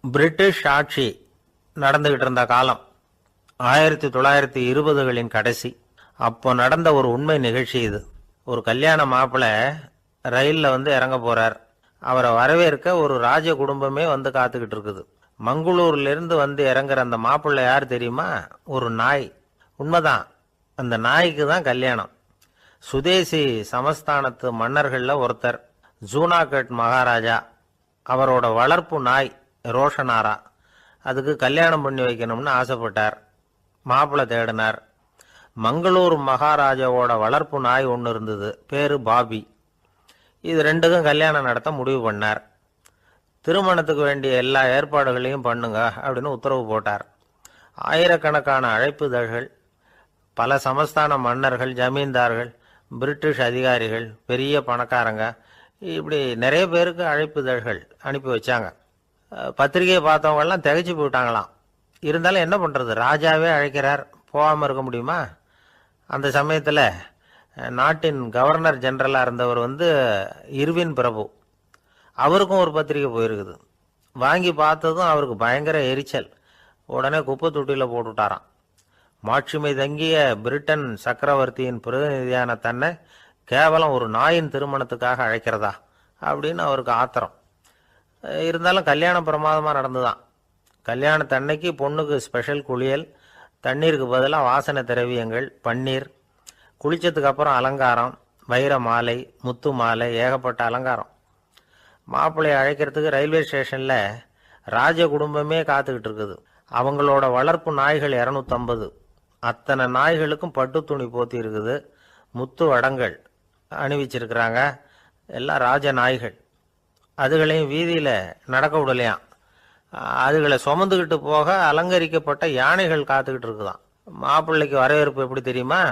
British ஆட்சி நடந்துகிட்டு இருந்த காலம் 1920களின் கடைசி. அப்போ நடந்த ஒரு உண்மை நிகழ்ச்சி இது. ஒரு கல்யாண மாப்பிள்ளை ரயிலில் இறங்க போறார். அவரை வரவேற்க ஒரு ராஜ குடும்பமே காத்துக்கிட்டு இருக்குது. மங்களூர்லேருந்து இறங்குற அந்த மாப்பிள்ளை யார் தெரியுமா? ஒரு நாய். உண்மைதான், அந்த நாய்க்கு தான் கல்யாணம். சுதேசி சமஸ்தானத்து மன்னர்களில் ஒருத்தர் ஜூனாகட் மகாராஜா. அவரோட வளர்ப்பு நாய் ரோஷனாரா. அதுக்கு கல்யாணம் பண்ணி வைக்கணும்னு ஆசைப்பட்டார். மாப்பிள்ளை தேடினார். மங்களூர் மகாராஜாவோட வளர்ப்பு நாய் ஒன்று இருந்தது, பேரு பாபி. இது ரெண்டுக்கும் கல்யாணம் நடத்த முடிவு பண்ணார். திருமணத்துக்கு வேண்டிய எல்லா ஏற்பாடுகளையும் பண்ணுங்க அப்படின்னு உத்தரவு போட்டார். ஆயிரக்கணக்கான அழைப்புதழ்கள், பல சமஸ்தான மன்னர்கள், ஜமீன்தார்கள், பிரிட்டிஷ் அதிகாரிகள், பெரிய பணக்காரங்க, இப்படி நிறைய பேருக்கு அழைப்புதழ்கள் அனுப்பி வச்சாங்க. பத்திரிகையை பார்த்தவங்கெல்லாம் திகைச்சு போயிட்டாங்களாம். இருந்தாலும் என்ன பண்ணுறது, ராஜாவே அழைக்கிறார், போகாமல் இருக்க முடியுமா? அந்த சமயத்தில் நாட்டின் கவர்னர் ஜெனரலாக இருந்தவர் இர்வின் பிரபு. அவருக்கும் ஒரு பத்திரிகை போயிருக்குது. வாங்கி பார்த்ததும் அவருக்கு பயங்கர எரிச்சல். உடனே குப்பை தொட்டியில் போட்டுவிட்டாராம். மாட்சிமை தங்கிய பிரிட்டன் சக்கரவர்த்தியின் பிரதிநிதியான தன்னை கேவலம் ஒரு நாயின் திருமணத்துக்காக அழைக்கிறதா அப்படின்னு அவருக்கு ஆத்திரம். இருந்தாலும் கல்யாணம் பிரமாதமாக நடந்துதான். கல்யாணத்தன்னைக்கு பொண்ணுக்கு ஸ்பெஷல் குளியல், தண்ணீருக்கு பதிலாக வாசனை திரவியங்கள், பன்னீர், குளிச்சதுக்கு அப்புறம் அலங்காரம், வைர மாலை, முத்து மாலை, ஏகப்பட்ட அலங்காரம். மாப்பிள்ளையை அழைக்கிறதுக்கு ரயில்வே ஸ்டேஷனில் ராஜ குடும்பமே காத்துக்கிட்டு இருக்குது. அவங்களோட வளர்ப்பு நாய்கள் 250. அத்தனை நாய்களுக்கும் பட்டு துணி போத்தி இருக்குது. முத்து வடங்கள் அணிவிச்சிருக்கிறாங்க. எல்லாம் ராஜ நாய்கள். அதுகளையும் வீதியில் நடக்க விடலையாம். அதுகளை சுமந்துக்கிட்டு போக அலங்கரிக்கப்பட்ட யானைகள் காத்துக்கிட்டு இருக்குதாம். மாப்பிள்ளைக்கு வரவேற்பு எப்படி தெரியுமா?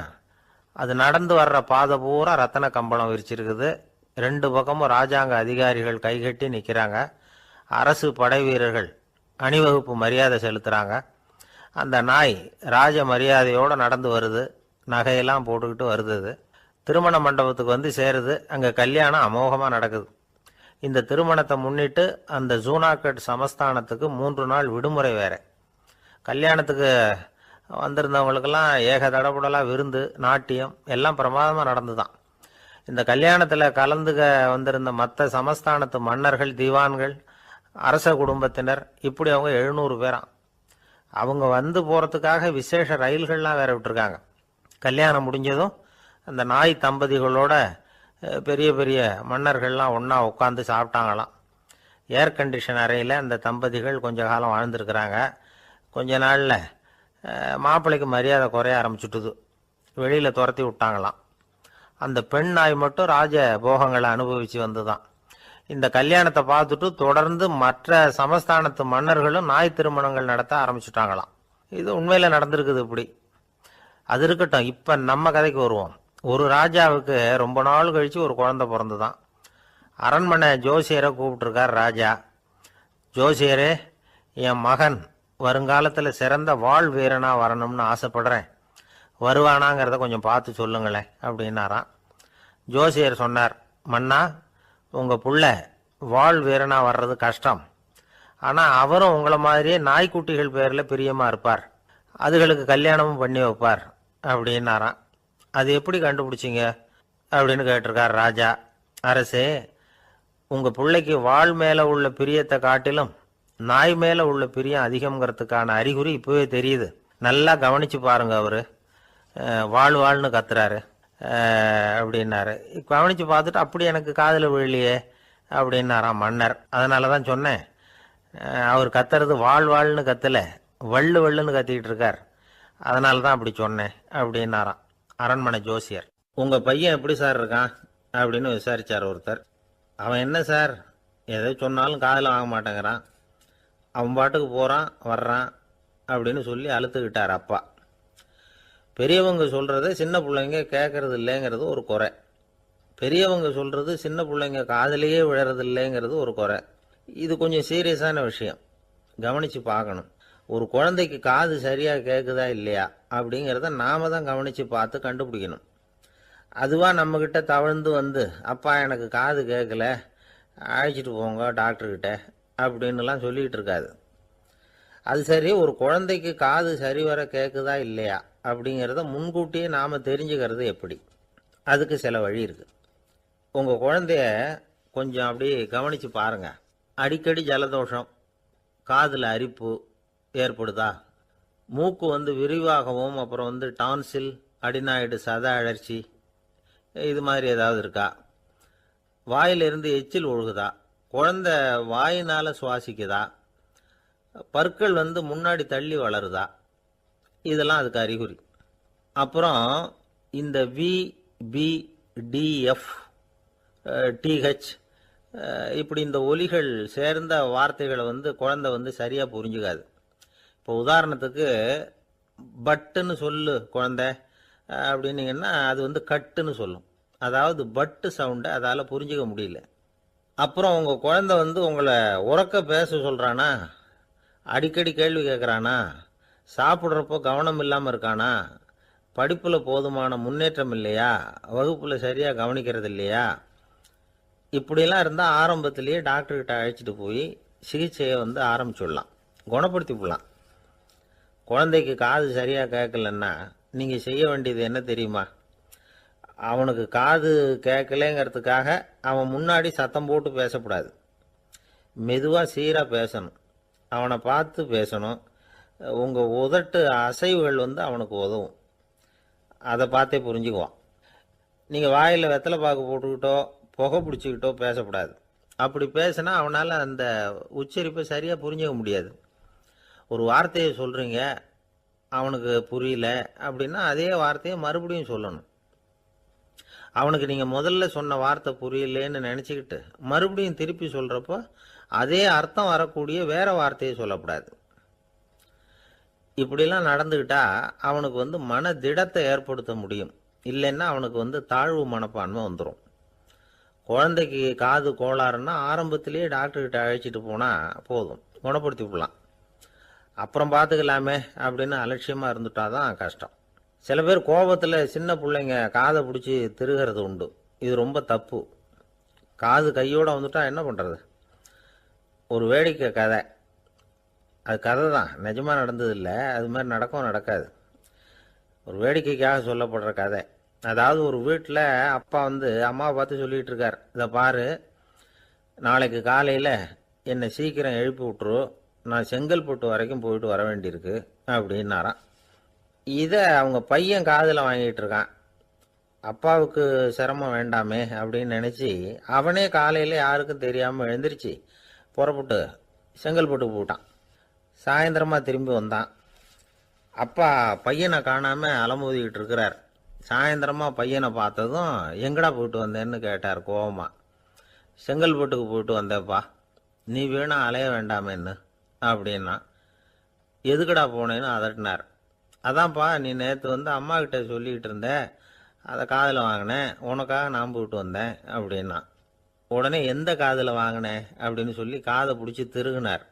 அது நடந்து வர்ற பாதை பூரா ரத்தன கம்பளம் விரிச்சிருக்குது. 2 பக்கமும் ராஜாங்க அதிகாரிகள் கைகட்டி நிற்கிறாங்க. அரசு படை வீரர்கள் அணிவகுப்பு மரியாதை செலுத்துகிறாங்க. அந்த நாய் ராஜ மரியாதையோடு நடந்து வருது. நகையெல்லாம் போட்டுக்கிட்டு வருது. திருமண மண்டபத்துக்கு சேருது. அங்கே கல்யாணம் அமோகமாக நடக்குது. இந்த திருமணத்தை முன்னிட்டு அந்த ஜூனாகட் சமஸ்தானத்துக்கு 3 நாள் விடுமுறை வேற. கல்யாணத்துக்கு வந்திருந்தவங்களுக்கெல்லாம் ஏக தடபுடலாக விருந்து, நாட்டியம் எல்லாம் பிரமாதமாக நடந்துதான். இந்த கல்யாணத்தில் கலந்துக்க வந்திருந்த மற்ற சமஸ்தானத்து மன்னர்கள், திவான்கள், அரச குடும்பத்தினர், இப்படி அவங்க 700 பேராம். அவங்க போகிறதுக்காக விசேஷ ரயில்கள்லாம் வேற விட்டுருக்காங்க. கல்யாணம் முடிஞ்சதும் அந்த நாய் தம்பதிகளோட பெரிய பெரிய மன்னர்கள்லாம் ஒன்றா உட்காந்து சாப்பிட்டாங்களாம். ஏர் கண்டிஷன் அறையில் அந்த தம்பதிகள் கொஞ்ச காலம் வாழ்ந்துருக்கிறாங்க. கொஞ்ச நாளில் மாப்பிள்ளைக்கு மரியாதை குறைய ஆரம்பிச்சுட்டுது. வெளியில் துரத்தி விட்டாங்களாம். அந்த பெண் நாய் மட்டும் ராஜ போகங்களை அனுபவித்து வந்துதான். இந்த கல்யாணத்தை பார்த்துட்டு தொடர்ந்து மற்ற சமஸ்தானத்து மன்னர்களும் நாய் திருமணங்கள் நடத்த ஆரம்பிச்சுட்டாங்களாம். இது உண்மையில் நடந்திருக்குது. இப்படி அது இருக்கட்டும். இப்போ நம்ம கதைக்கு வருவோம். ஒரு ராஜாவுக்கு ரொம்ப நாள் கழித்து ஒரு குழந்தை பிறந்துதான். அரண்மனை ஜோசியரை கூப்பிட்டுருக்கார் ராஜா. ஜோசியரே, என் மகன் வருங்காலத்தில் சிறந்த வாழ் வீரனாக வரணும்னு ஆசைப்படுறேன். வருவானாங்கிறத கொஞ்சம் பார்த்து சொல்லுங்களேன் அப்படின்னாராம். ஜோசியர் சொன்னார், மன்னா, உங்கள் புள்ள வாழ் வீரனாக வர்றது கஷ்டம். ஆனால் அவரும் உங்களை மாதிரியே நாய்க்குட்டிகள் பேரில் பிரியமாக இருப்பார். அதுகளுக்கு கல்யாணமும் பண்ணி வைப்பார் அப்படின்னாராம். அது எப்படி கண்டுபிடிச்சிங்க அப்படின்னு கேட்டிருக்கார் ராஜா. அரசே, உங்கள் பிள்ளைக்கு வாழ் மேலே உள்ள பிரியத்தை காட்டிலும் நாய் மேலே உள்ள பிரியம் அதிகங்கிறதுக்கான அறிகுறி இப்போவே தெரியுது. நல்லா கவனித்து பாருங்க. அவர் வாழ்ன்னு கத்துறாரு அப்படின்னாரு. கவனித்து பார்த்துட்டு அப்படி எனக்கு காதில் விழலையே அப்படின்னாராம் மன்னர். அதனால தான் சொன்னேன், அவர் கத்துறது வாழ்ன்னு கத்தலை, வள்ளுன்னு கத்திக்கிட்டு இருக்கார். அதனால தான் அப்படி சொன்னேன் அப்படின்னாராம் அரண்மனை ஜோசியர். உங்கள் பையன் எப்படி சார் இருக்கான் அப்படின்னு விசாரித்தார் ஒருத்தர். அவன் என்ன சார், எதை சொன்னாலும் காதில் வாங்க மாட்டேங்கிறான், அவன் பாட்டுக்கு போகிறான் வர்றான் அப்படின்னு சொல்லி அழுத்துக்கிட்டார் அப்பா. பெரியவங்க சொல்கிறத சின்ன பிள்ளைங்க கேட்கறது இல்லைங்கிறது ஒரு குறை. பெரியவங்க சொல்கிறது சின்ன பிள்ளைங்க காதிலேயே விழறது இல்லைங்கிறது ஒரு குறை. இது கொஞ்சம் சீரியஸான விஷயம், கவனித்து பார்க்கணும். ஒரு குழந்தைக்கு காது சரியாக கேட்குதா இல்லையா அப்படிங்கிறத நாம தான் கவனித்து பார்த்து கண்டுபிடிக்கணும். அதுவாக நம்மக்கிட்ட தவழ்ந்து அப்பா எனக்கு காது கேட்கல, அழைச்சிட்டு போங்க டாக்டர்கிட்ட அப்படின்னுலாம் சொல்லிகிட்டு இருக்காது. அது சரி, ஒரு குழந்தைக்கு காது சரிவர கேட்குதா இல்லையா அப்படிங்கிறத முன்கூட்டியே நாம் தெரிஞ்சுக்கிறது எப்படி? அதுக்கு சில வழி இருக்குது. உங்கள் குழந்தைய கொஞ்சம் அப்படி கவனித்து பாருங்கள். அடிக்கடி ஜலதோஷம், காதில் அரிப்பு ஏற்படுதா? மூக்கு விரிவாகவும் அப்புறம் டான்சில், அடினாய்டு, சத அழற்சி இது மாதிரி ஏதாவது இருக்கா? வாயிலிருந்து எச்சில் ஒழுகுதா? குழந்தை வாயினால் சுவாசிக்குதா? பற்கள் முன்னாடி தள்ளி வளருதா? இதெல்லாம் அதுக்கு அறிகுறி. அப்புறம் இந்த வி, பி, டிஎஃப், டிஹெச் இப்படி இந்த ஒலிகள் சேர்ந்த வார்த்தைகளை குழந்தை சரியாக புரிஞ்சுக்காது. இப்போ உதாரணத்துக்கு பட்டுன்னு சொல்லு குழந்தை அப்படின்னீங்கன்னா அது கட்டுன்னு சொல்லும். அதாவது பட்டு சவுண்டை அதால் புரிஞ்சுக்க முடியல. அப்புறம் உங்கள் குழந்தை உங்களை உறக்க பேச சொல்கிறானா? அடிக்கடி கேள்வி கேட்குறானா? சாப்பிட்றப்போ கவனம் இல்லாமல் இருக்கானா? படிப்பில் போதுமான முன்னேற்றம் இல்லையா? வகுப்பில் சரியாக கவனிக்கிறது இல்லையா? இப்படிலாம் இருந்தால் ஆரம்பத்திலேயே டாக்டர்கிட்ட அழைச்சிட்டு போய் சிகிச்சையை ஆரம்பிச்சுடலாம், குணப்படுத்தி விடலாம். குழந்தைக்கு காது சரியாக கேட்கலன்னா நீங்கள் செய்ய வேண்டியது என்ன தெரியுமா? அவனுக்கு காது கேட்கலைங்கிறதுக்காக அவன் முன்னாடி சத்தம் போட்டு பேசக்கூடாது. மெதுவாக சீராக பேசணும். அவனை பார்த்து பேசணும். உங்கள் உதட்டு அசைவுகள் அவனுக்கு உதவும். அதை பார்த்தே புரிஞ்சுக்குவான். நீங்கள் வாயில் வெத்தலை பாக்கு போட்டுக்கிட்டோ புகை பிடிச்சிக்கிட்டோ பேசக்கூடாது. அப்படி பேசினா அவனால் அந்த உச்சரிப்பை சரியாக புரிஞ்சுக்க முடியாது. ஒரு வார்த்தையை சொல்கிறீங்க, அவனுக்கு புரியல அப்படின்னா அதே வார்த்தையை மறுபடியும் சொல்லணும். அவனுக்கு நீங்கள் முதல்ல சொன்ன வார்த்தை புரியலேன்னு நினச்சிக்கிட்டு மறுபடியும் திருப்பி சொல்கிறப்போ அதே அர்த்தம் வரக்கூடிய வேற வார்த்தையை சொல்லக்கூடாது. இப்படிலாம் நடந்துக்கிட்டா அவனுக்கு மன திடத்தை ஏற்படுத்த முடியும். இல்லைன்னா அவனுக்கு தாழ்வு மனப்பான்மை வந்துடும். குழந்தைக்கு காது கோளாறுன்னா ஆரம்பத்திலேயே டாக்டர்கிட்ட அழைச்சிட்டு போனால் போதும், குணப்படுத்தி விடலாம். அப்புறம் பார்த்துக்கலாமே அப்படின்னு அலட்சியமாக இருந்துட்டாதான் கஷ்டம். சில பேர் கோபத்தில் சின்ன பிள்ளைங்க காதை பிடிச்சி திருகிறது உண்டு. இது ரொம்ப தப்பு. காது கையோடு வந்துட்டா என்ன பண்ணுறது? ஒரு வேடிக்கை கதை. அது கதை தான், நிஜமாக நடந்ததில்லை. அது மாதிரி நடக்கவும் நடக்காது. ஒரு வேடிக்கைக்காக சொல்லப்படுற கதை. அதாவது ஒரு வீட்டில் அப்பா அம்மாவை பார்த்து சொல்லிகிட்டு இருக்கார், இதை பாரு, நாளைக்கு காலையில் என்னை சீக்கிரம் எழுப்பி விட்டுரு, நான் செங்கல்பட்டு வரைக்கும் போயிட்டு வர வேண்டியிருக்கு அப்படின்னாராம். இதை அவங்க பையன் காதில் வாங்கிட்டு இருக்கான். அப்பாவுக்கு சிரமம் வேண்டாமே அப்படின்னு நினச்சி அவனே காலையில் யாருக்கும் தெரியாமல் எழுந்திரிச்சு புறப்பட்டு செங்கல்பட்டு போட்டான். சாயந்தரமாக திரும்பி வந்தான். அப்பா பையனை காணாமல் அலமோதிக்கிட்டு இருக்கிறார். சாயந்தரமாக பையனை பார்த்ததும் எங்கடா போயிட்டு வந்தேன்னு கேட்டார் கோவமா. செங்கல்பட்டுக்கு போயிட்டு வந்தேப்பா, நீ வேணா அலைய வேண்டாமேன்னு அப்படின்னா. எதுக்கடா போனேன்னு அதட்டினார். அதான்ப்பா, நீ நேற்று அம்மா கிட்ட சொல்லிக்கிட்டு இருந்த, அதை காதில் வாங்கினேன், உனக்காக நான் போயிட்டு வந்தேன் அப்படின்னா. உடனே எந்த காதில் வாங்கினேன் அப்படின்னு சொல்லி காதை பிடிச்சி திருகுனார்.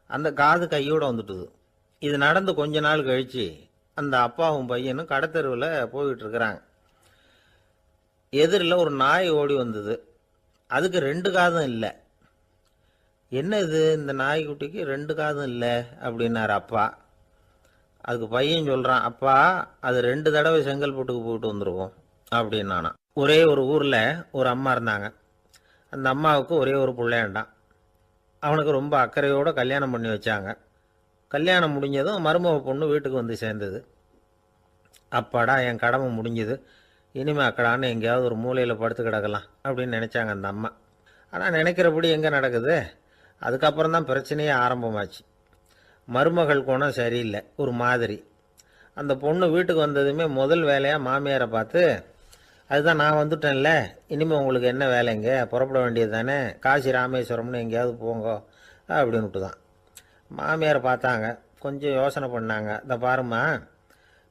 அந்த காது கையோடு வந்துட்டுது. இது நடந்து கொஞ்ச நாள் கழித்து அந்த அப்பாவும் பையனும் கடத்தெருவில் போய்கிட்டு இருக்கிறாங்க. எதிரில் ஒரு நாய் ஓடி வந்தது. அதுக்கு 2 காதும் இல்லை. என்ன இது, இந்த நாய்க்குட்டிக்கு 2 காதும் இல்லை அப்படின்னார் அப்பா. அதுக்கு பையன் சொல்கிறான், அப்பா அது 2 தடவை செங்கல்பட்டுக்கு போயிட்டு வந்துருவோம் அப்படின்னானா. ஒரே ஒரு ஊரில் ஒரு அம்மா இருந்தாங்க. அந்த அம்மாவுக்கு ஒரே ஒரு பிள்ளையாண்டான். அவனுக்கு ரொம்ப அக்கறையோடு கல்யாணம் பண்ணி வச்சாங்க. கல்யாணம் முடிஞ்சதும் மருமக பொண்ணு வீட்டுக்கு சேர்ந்தது. அப்பாடா, என் கடமை முடிஞ்சது, இனிமேல் அக்கடான்னு எங்கேயாவது ஒரு மூலையில் படுத்து கிடக்கலாம் அப்படின்னு நினச்சாங்க அந்த அம்மா. ஆனால் நினைக்கிறபடி எங்கே நடக்குது? அதுக்கப்புறம் தான் பிரச்சனையே ஆரம்பமாச்சு. மருமகள் குணம் சரியில்லை, ஒரு மாதிரி. அந்த பொண்ணு வீட்டுக்கு வந்ததுமே முதல் வேலையாக மாமியாரை பார்த்து, அதுதான் நான் வந்துட்டேன்ல, இனிமேல் உங்களுக்கு என்ன வேலைங்க, புறப்பட வேண்டியது தானே, காசி ராமேஸ்வரம்னு எங்கேயாவது போங்க அப்படின்னுட்டு தான். மாமியாரை பார்த்தாங்க, கொஞ்சம் யோசனை பண்ணாங்க. இந்த பாருமா,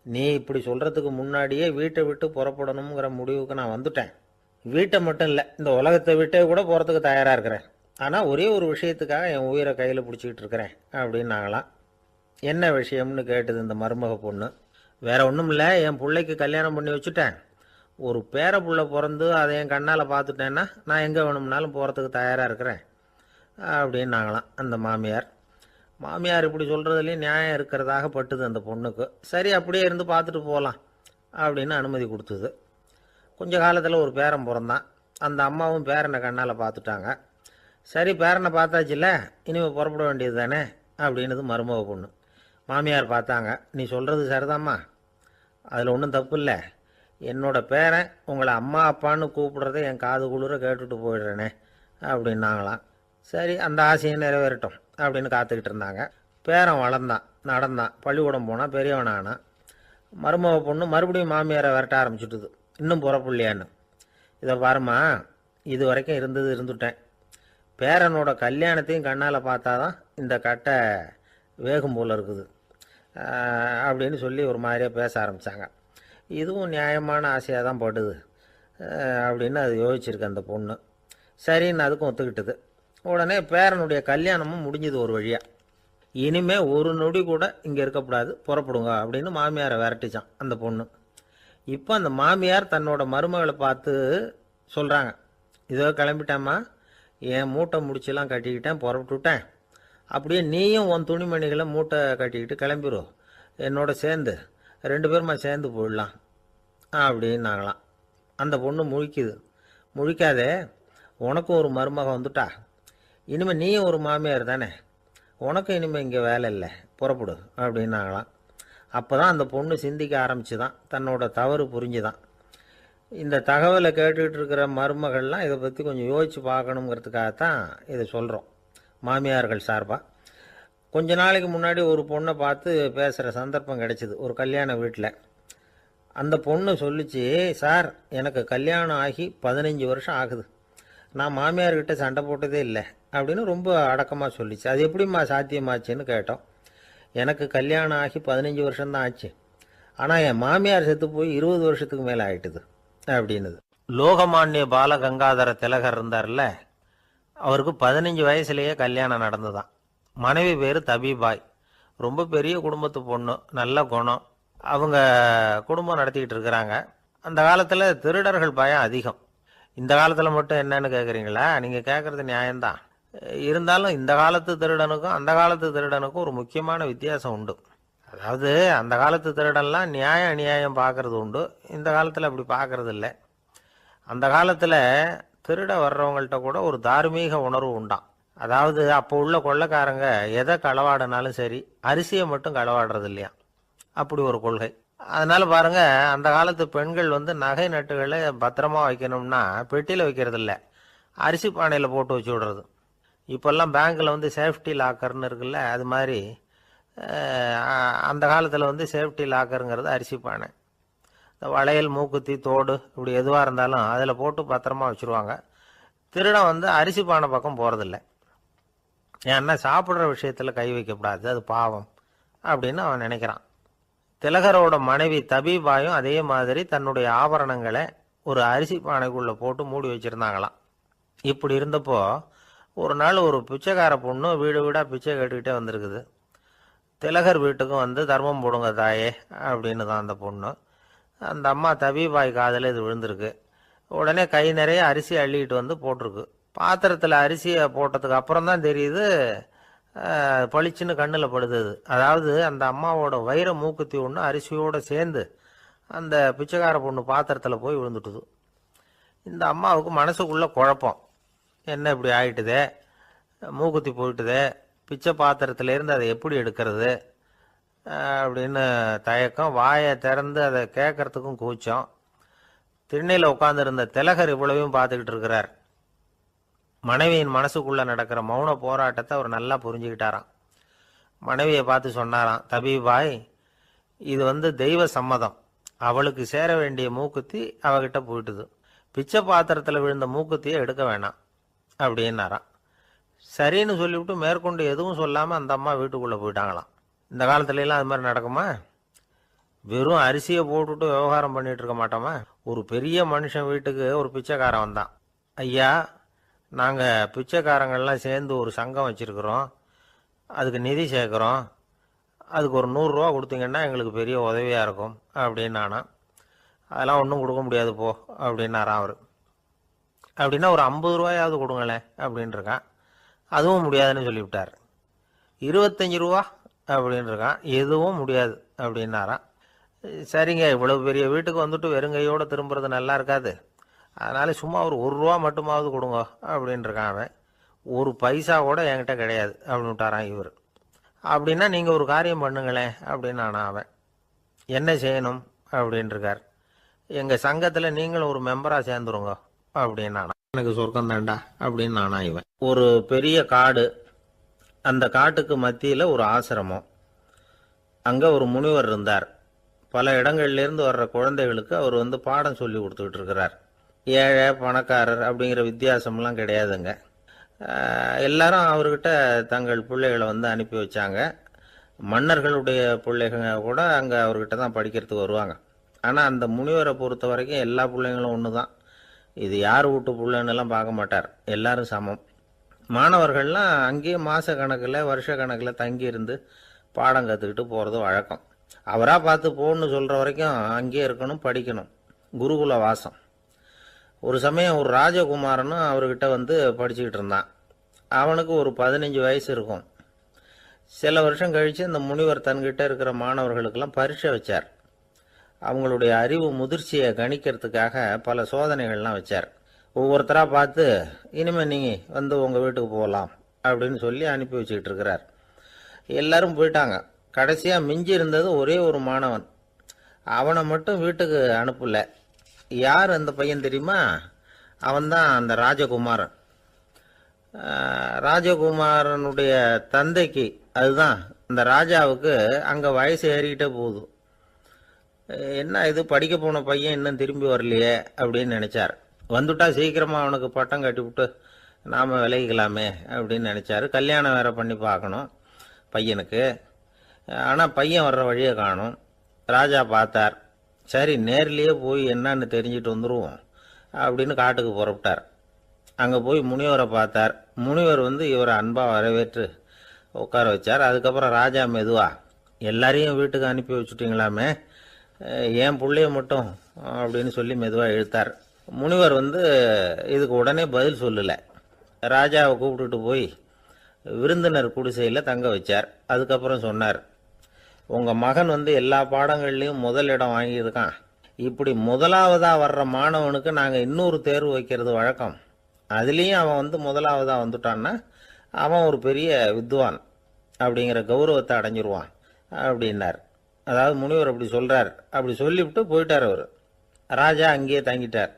நீ இப்படி சொல்கிறதுக்கு முன்னாடியே வீட்டை விட்டு புறப்படணுங்கிற முடிவுக்கு நான் வந்துட்டேன். வீட்டை மட்டும் இல்லை, இந்த உலகத்தை விட்டே கூட போகிறதுக்கு தயாராக இருக்கிறேன். ஆனால் ஒரே ஒரு விஷயத்துக்காக என் உயிரை கையில் பிடிச்சிக்கிட்டு இருக்கிறேன் அப்படின்னாங்களாம். என்ன விஷயம்னு கேட்டது இந்த மருமக பொண்ணு. வேற ஒன்றும் இல்லை, என் பிள்ளைக்கு கல்யாணம் பண்ணி வச்சுட்டேன். ஒரு பேர புள்ள பிறந்து அதை என் கண்ணால் பார்த்துட்டேன்னா நான் எங்கே வேணும்னாலும் போகிறதுக்கு தயாராக இருக்கிறேன். அப்படின்னாங்களாம் அந்த மாமியார். மாமியார் இப்படி சொல்கிறதுலேயும் நியாயம் இருக்கிறதாக பட்டுது அந்த பொண்ணுக்கு. சரி அப்படியே இருந்து பார்த்துட்டு போகலாம் அப்படின்னு அனுமதி கொடுத்தது. கொஞ்ச காலத்தில் ஒரு பேரன் பிறந்தான். அந்த அம்மாவும் பேரனை கண்ணால் பார்த்துட்டாங்க. சரி பேரனை பார்த்தாச்சுல்ல, இனிமேல் புறப்பட வேண்டியது தானே அப்படின்னது மருமக பொண்ணு. மாமியார் பார்த்தாங்க. நீ சொல்கிறது சரிதாம்மா, அதில் ஒன்றும் தப்பு இல்லை. என்னோட பேரன் உங்களை அம்மா அப்பான்னு கூப்பிடுறத என் காது குளிர கேட்டுட்டு போயிடுறேனே அப்படின்னாங்களாம். சரி அந்த ஆசையை நிறைவேறட்டும் அப்படின்னு காத்துக்கிட்டு இருந்தாங்க. பேரன் வளர்ந்தான், நடந்தான், பள்ளிக்கூடம் போனால் பெரியவனானான். மருமக பொண்ணு மறுபடியும் மாமியாரை விரட்ட ஆரம்பிச்சுட்டுது. இன்னும் புறப்புள்ளையான்னு. இதை பாருமா, இது வரைக்கும் இருந்துட்டேன். பேரனோட கல்யாணத்தையும் கண்ணால் பார்த்தாதான் இந்த கட்டை வேகும் போல் இருக்குது அப்படின்னு சொல்லி ஒரு மாதிரியாக பேச ஆரம்பித்தாங்க. இதுவும் நியாயமான ஆசையாக தான் படுது அப்படின்னு அது யோசிச்சிருக்கு அந்த பொண்ணு. சரின்னு அதுக்கும் ஒத்துக்கிட்டது. உடனே பேரனுடைய கல்யாணமும் முடிஞ்சது ஒரு வழியாக. இனிமே ஒரு நொடி கூட இங்கே இருக்கக்கூடாது, புறப்படுங்க அப்படின்னு மாமியாரை விரட்டிச்சான் அந்த பொண்ணு. இப்போ அந்த மாமியார் தன்னோட மருமகளை பார்த்து சொல்கிறாங்க, இதோ கிளம்பிட்டேம்மா, என் மூட்டை முடிச்செல்லாம் கட்டிக்கிட்டேன், புறப்பட்டுவிட்டேன். அப்படியே நீயும் உன் துணிமணிகளை மூட்டை கட்டிக்கிட்டு கிளம்பிடும், என்னோட சேர்ந்து 2 பேருமா சேர்ந்து போயிடலாம் அப்படின்னாங்களாம். அந்த பொண்ணு முழிக்குது. முழிக்காதே, உனக்கும் ஒரு மருமக வந்துட்டா, இனிமேல் நீயும் ஒரு மாமியார் தானே, உனக்கும் இனிமேல் இங்கே வேலை இல்லை, புறப்படு அப்படின்னாங்களாம். அப்போ தான் அந்த பொண்ணு சிந்திக்க ஆரம்பிச்சுதான், தன்னோட தவறு புரிஞ்சுதான். இந்த தகவலை கேட்டுக்கிட்டு இருக்கிற மருமகள்லாம் இதை பற்றி கொஞ்சம் யோசித்து பார்க்கணுங்கிறதுக்காகத்தான் இதை சொல்கிறோம் மாமியார்கள் சார்பாக. கொஞ்ச நாளைக்கு முன்னாடி ஒரு பொண்ணை பார்த்து பேசுகிற சந்தர்ப்பம் கிடைச்சிது ஒரு கல்யாண வீட்டில். அந்த பொண்ணு சொல்லிச்சு, சார் எனக்கு கல்யாணம் ஆகி 15 வருஷம் ஆகுது, நான் மாமியார்கிட்ட சண்டை போட்டதே இல்லை அப்படின்னு ரொம்ப அடக்கமாக சொல்லிச்சு. அது எப்படிம்மா சாத்தியமாச்சுன்னு கேட்டோம். எனக்கு கல்யாணம் ஆகி 15 வருஷம்தான் ஆச்சு, ஆனால் என் மாமியார் செத்து போய் 20 வருஷத்துக்கு மேலே ஆயிட்டுது அப்படின்னுது. லோகமானிய பாலகங்காதர திலகர் இருந்தார்ல, அவருக்கு 15 வயசுலேயே கல்யாணம் நடந்துதான். மனைவி பேர் தபிபாய். ரொம்ப பெரிய குடும்பத்து பொண்ணு, நல்ல குணம். அவங்க குடும்பம் நடத்திக்கிட்டு இருக்கிறாங்க. அந்த காலத்தில் திருடர்கள் பயம் அதிகம். இந்த காலத்தில் மட்டும் என்னன்னு கேட்குறீங்களா? நீங்கள் கேட்குறது நியாயம்தான். இருந்தாலும் இந்த காலத்து திருடனுக்கும் அந்த காலத்து திருடனுக்கும் ஒரு முக்கியமான வித்தியாசம் உண்டு. அதாவது அந்த காலத்து திருடன்லாம் நியாயம் அநியாயம் பார்க்கறது உண்டு, இந்த காலத்தில் அப்படி பார்க்கறது இல்லை. அந்த காலத்தில் திருட வர்றவங்கள்ட்ட கூட ஒரு தார்மீக உணர்வு உண்டாம். அதாவது அப்போ உள்ள கொள்ளைக்காரங்க எதை களவாடினாலும் சரி, அரிசியை மட்டும் களவாடுறது இல்லையா, அப்படி ஒரு கொள்கை. அதனால பாருங்க, அந்த காலத்து பெண்கள் நகை நட்டுகளை பத்திரமா வைக்கணும்னா பெட்டியில் வைக்கிறது இல்லை, அரிசி பானையில் போட்டு வச்சு விடுறது. இப்போல்லாம் பேங்க்கில் சேஃப்டி லாக்கர்னு இருக்குல்ல, அது மாதிரி அந்த காலத்தில் சேஃப்டி லாக்கருங்கிறது அரிசி பானை. இந்த வளையல், மூக்குத்தி, தோடு இப்படி எதுவாக இருந்தாலும் அதில் போட்டு பத்திரமா வச்சுருவாங்க. திருடன் அரிசி பானை பக்கம் போகிறதில்ல. ஏன்னா சாப்பிட்ற விஷயத்தில் கை வைக்கக்கூடாது, அது பாவம் அப்படின்னு அவன் நினைக்கிறான். திலகரோட மனைவி தபிபாயும் அதே மாதிரி தன்னுடைய ஆபரணங்களை ஒரு அரிசி பானைக்குள்ளே போட்டு மூடி வச்சுருந்தாங்களாம். இப்படி இருந்தப்போ ஒரு நாள் ஒரு பிச்சைக்கார பொண்ணு வீடு வீடாக பிச்சை கேட்டுக்கிட்டே வந்திருக்குது. திலகர் வீட்டுக்கும் தர்மம் போடுங்க தாயே அப்படின்னு தான் அந்த பொண்ணு. அந்த அம்மா தபிபாய் காதில் இது விழுந்திருக்கு. உடனே கை நிறைய அரிசி அள்ளிக்கிட்டு போட்டிருக்கு. பாத்திரத்தில் அரிசியை போட்டதுக்கு அப்புறம் தான் தெரியுது, பளிச்சுன்னு கண்ணில் படுது. அதாவது அந்த அம்மாவோட வைர மூக்குத்தி ஒன்று அரிசியோடு சேர்ந்து அந்த பிச்சைக்கார பொண்ணு பாத்திரத்தில் போய் விழுந்துட்டுது. இந்த அம்மாவுக்கு மனசுக்குள்ளே குழப்பம், என்ன இப்படி ஆயிட்டுதே, மூக்குத்தி போயிட்டுதே, பிச்சை பாத்திரத்திலேருந்து அதை எப்படி எடுக்கிறது அப்படின்னு தயக்கம். வாயை திறந்து அதை கேட்கறதுக்கும் கூச்சம். திண்ணையில் உட்காந்துருந்த திலகர் இவ்வளவையும் பார்த்துக்கிட்டு இருக்கிறார். மனைவியின் மனசுக்குள்ளே நடக்கிற மௌன போராட்டத்தை அவர் நல்லா புரிஞ்சுக்கிட்டாராம். மனைவியை பார்த்து சொன்னாராம், தபிபாய், இது தெய்வ சம்மதம், அவளுக்கு சேர வேண்டிய மூக்குத்தி அவகிட்ட போயிட்டுது, பிச்சை பாத்திரத்தில் விழுந்த மூக்குத்தியை எடுக்க வேணாம் அப்படின்னாராம். சரின்னு சொல்லிவிட்டு மேற்கொண்டு எதுவும் சொல்லாமல் அந்த அம்மா வீட்டுக்குள்ளே போயிட்டாங்களாம். இந்த காலத்துலலாம் அது மாதிரி நடக்குமா? வெறும் அரிசியை போட்டுட்டு விவகாரம் பண்ணிட்டு இருக்க மாட்டோமா? ஒரு பெரிய மனுஷன் வீட்டுக்கு ஒரு பிச்சைக்காரன் வந்தான். ஐயா, நாங்கள் பிச்சைக்காரங்கள்லாம் சேர்ந்து ஒரு சங்கம் வச்சுருக்குறோம், அதுக்கு நிதி சேர்க்குறோம், அதுக்கு ஒரு 100 ரூபா கொடுத்தீங்கன்னா எங்களுக்கு பெரிய உதவியாக இருக்கும் அப்படின்னானா. அதெல்லாம் ஒன்றும் கொடுக்க முடியாது போ அப்படின்னாரான் அவர். அப்படின்னா ஒரு 50 ரூபாயாவது கொடுங்களேன் அப்படின்ட்டுருக்கான். அதுவும் முடியாதுன்னு சொல்லிவிட்டார். 25 ரூபா அப்படின்னு இருக்கான். எதுவும் முடியாது அப்படின்னாராம். சரிங்க, இவ்வளவு பெரிய வீட்டுக்கு வந்துட்டு வெறுங்கையோடு திரும்புறது நல்லா இருக்காது, அதனால சும்மா ஒரு ரூபா மட்டுமாவது கொடுங்க அப்படின்னு இருக்கான் அவன். ஒரு பைசா கூட என்கிட்ட கிடையாது அப்படின்னு விட்டாரான் இவர். அப்படின்னா நீங்கள் ஒரு காரியம் பண்ணுங்களேன் அப்படின்னானா அவன். என்ன செய்யணும் அப்படின்னு இருக்கார். எங்கள் சங்கத்தில் நீங்களும் ஒரு மெம்பராக சேர்ந்துருங்க அப்படின்னானா. எனக்கு சொர்க்கம் தாண்டா அப்படின்னு நானா இவன். ஒரு பெரிய காடு, அந்த காட்டுக்கு மத்தியில் ஒரு ஆசிரமம். அங்கே ஒரு முனிவர் இருந்தார். பல இடங்கள்லேருந்து வர்ற குழந்தைகளுக்கு அவர் பாடம் சொல்லி கொடுத்துக்கிட்டு இருக்கிறார். ஏழை பணக்காரர் அப்படிங்கிற வித்தியாசம்லாம் கிடையாதுங்க. எல்லாரும் அவர்கிட்ட தங்கள் பிள்ளைகளை அனுப்பி வச்சாங்க. மன்னர்களுடைய பிள்ளைங்க கூட அங்கே அவர்கிட்ட தான் படிக்கிறதுக்கு வருவாங்க. ஆனால் அந்த முனிவரை பொறுத்த வரைக்கும் எல்லா பிள்ளைங்களும் ஒன்று தான். இது யார் வீட்டு பிள்ளைன்னெல்லாம் பார்க்க மாட்டார், எல்லாரும் சமம். மாணவர்கள்லாம் அங்கேயே மாத கணக்கில் வருஷ கணக்கில் தங்கியிருந்து பாடம் கற்றுக்கிட்டு போகிறது வழக்கம். அவராக பார்த்து போகணுன்னு சொல்கிற வரைக்கும் அங்கேயே இருக்கணும், படிக்கணும். குருகுல வாசம். ஒரு சமயம் ஒரு ராஜகுமாரனும் அவர்கிட்ட படிச்சுக்கிட்டு இருந்தான். அவனுக்கு ஒரு 15 வயசு இருக்கும். சில வருஷம் கழித்து இந்த முனிவர் தன்கிட்ட இருக்கிற மாணவர்களுக்கெல்லாம் பரீட்சை வச்சார். அவங்களுடைய அறிவு முதிர்ச்சியை கணிக்கிறதுக்காக பல சோதனைகள்லாம் வச்சார். ஒவ்வொருத்தராக பார்த்து இனிமேல் நீங்கள் உங்கள் வீட்டுக்கு போகலாம் அப்படின்னு சொல்லி அனுப்பி வச்சுக்கிட்டு இருக்கிறார். எல்லாரும் போயிட்டாங்க. கடைசியாக மிஞ்சி இருந்தது ஒரே ஒரு மாணவன். அவனை மட்டும் வீட்டுக்கு அனுப்பல. யார் அந்த பையன் தெரியுமா? அவன்தான் அந்த ராஜகுமாரன். ராஜகுமாரனுடைய தந்தைக்கு, அதுதான் அந்த ராஜாவுக்கு, அங்கே வயசு ஏறிக்கிட்டே போகுது. என்ன இது, படிக்க போன பையன் இன்னும் திரும்பி வரலையே அப்படின்னு நினைச்சார். வந்துட்டா சீக்கிரமாக அவனுக்கு பட்டம் கட்டிவிட்டு நாம் விலகிக்கலாமே அப்படின்னு நினச்சாரு. கல்யாணம் வேற பண்ணி பார்க்கணும் பையனுக்கு. ஆனால் பையன் வர்ற வழியை காணும். ராஜா பார்த்தார். சரி, நேர்லேயே போய் என்னன்னு தெரிஞ்சுட்டு வந்துடுவோம் அப்படின்னு காட்டுக்கு புறப்பட்டார். அங்கே போய் முனிவரை பார்த்தார். முனிவர் இவரை அன்பாக வரவேற்று உட்கார வச்சார். அதுக்கப்புறம் ராஜா மெதுவா, எல்லாரையும் வீட்டுக்கு அனுப்பி வச்சுட்டிங்களாமே, ஏன் பிள்ளைய மட்டும் அப்படின்னு சொல்லி மெதுவாக இழுத்தார். முனிவர் இதுக்கு உடனே பதில் சொல்லலை. ராஜாவை கூப்பிட்டுட்டு போய் விருந்தினர் குடிசையில் தங்க வச்சார். அதுக்கப்புறம் சொன்னார், உங்கள் மகன் எல்லா பாடங்கள்லையும் முதலிடம் வாங்கியிருக்கான். இப்படி முதலாவதாக வர்ற மாணவனுக்கு நாங்கள் இன்னொரு தேர்வு வைக்கிறது வழக்கம். அதுலேயும் அவன் முதலாவதாக வந்துட்டான்னா அவன் ஒரு பெரிய வித்வான் அப்படிங்கிற கௌரவத்தை அடைஞ்சிருவான் அப்படின்னார். அதாவது முனிவர் அப்படி சொல்கிறார். அப்படி சொல்லிவிட்டு போயிட்டார் அவர். ராஜா அங்கேயே தங்கிட்டார்.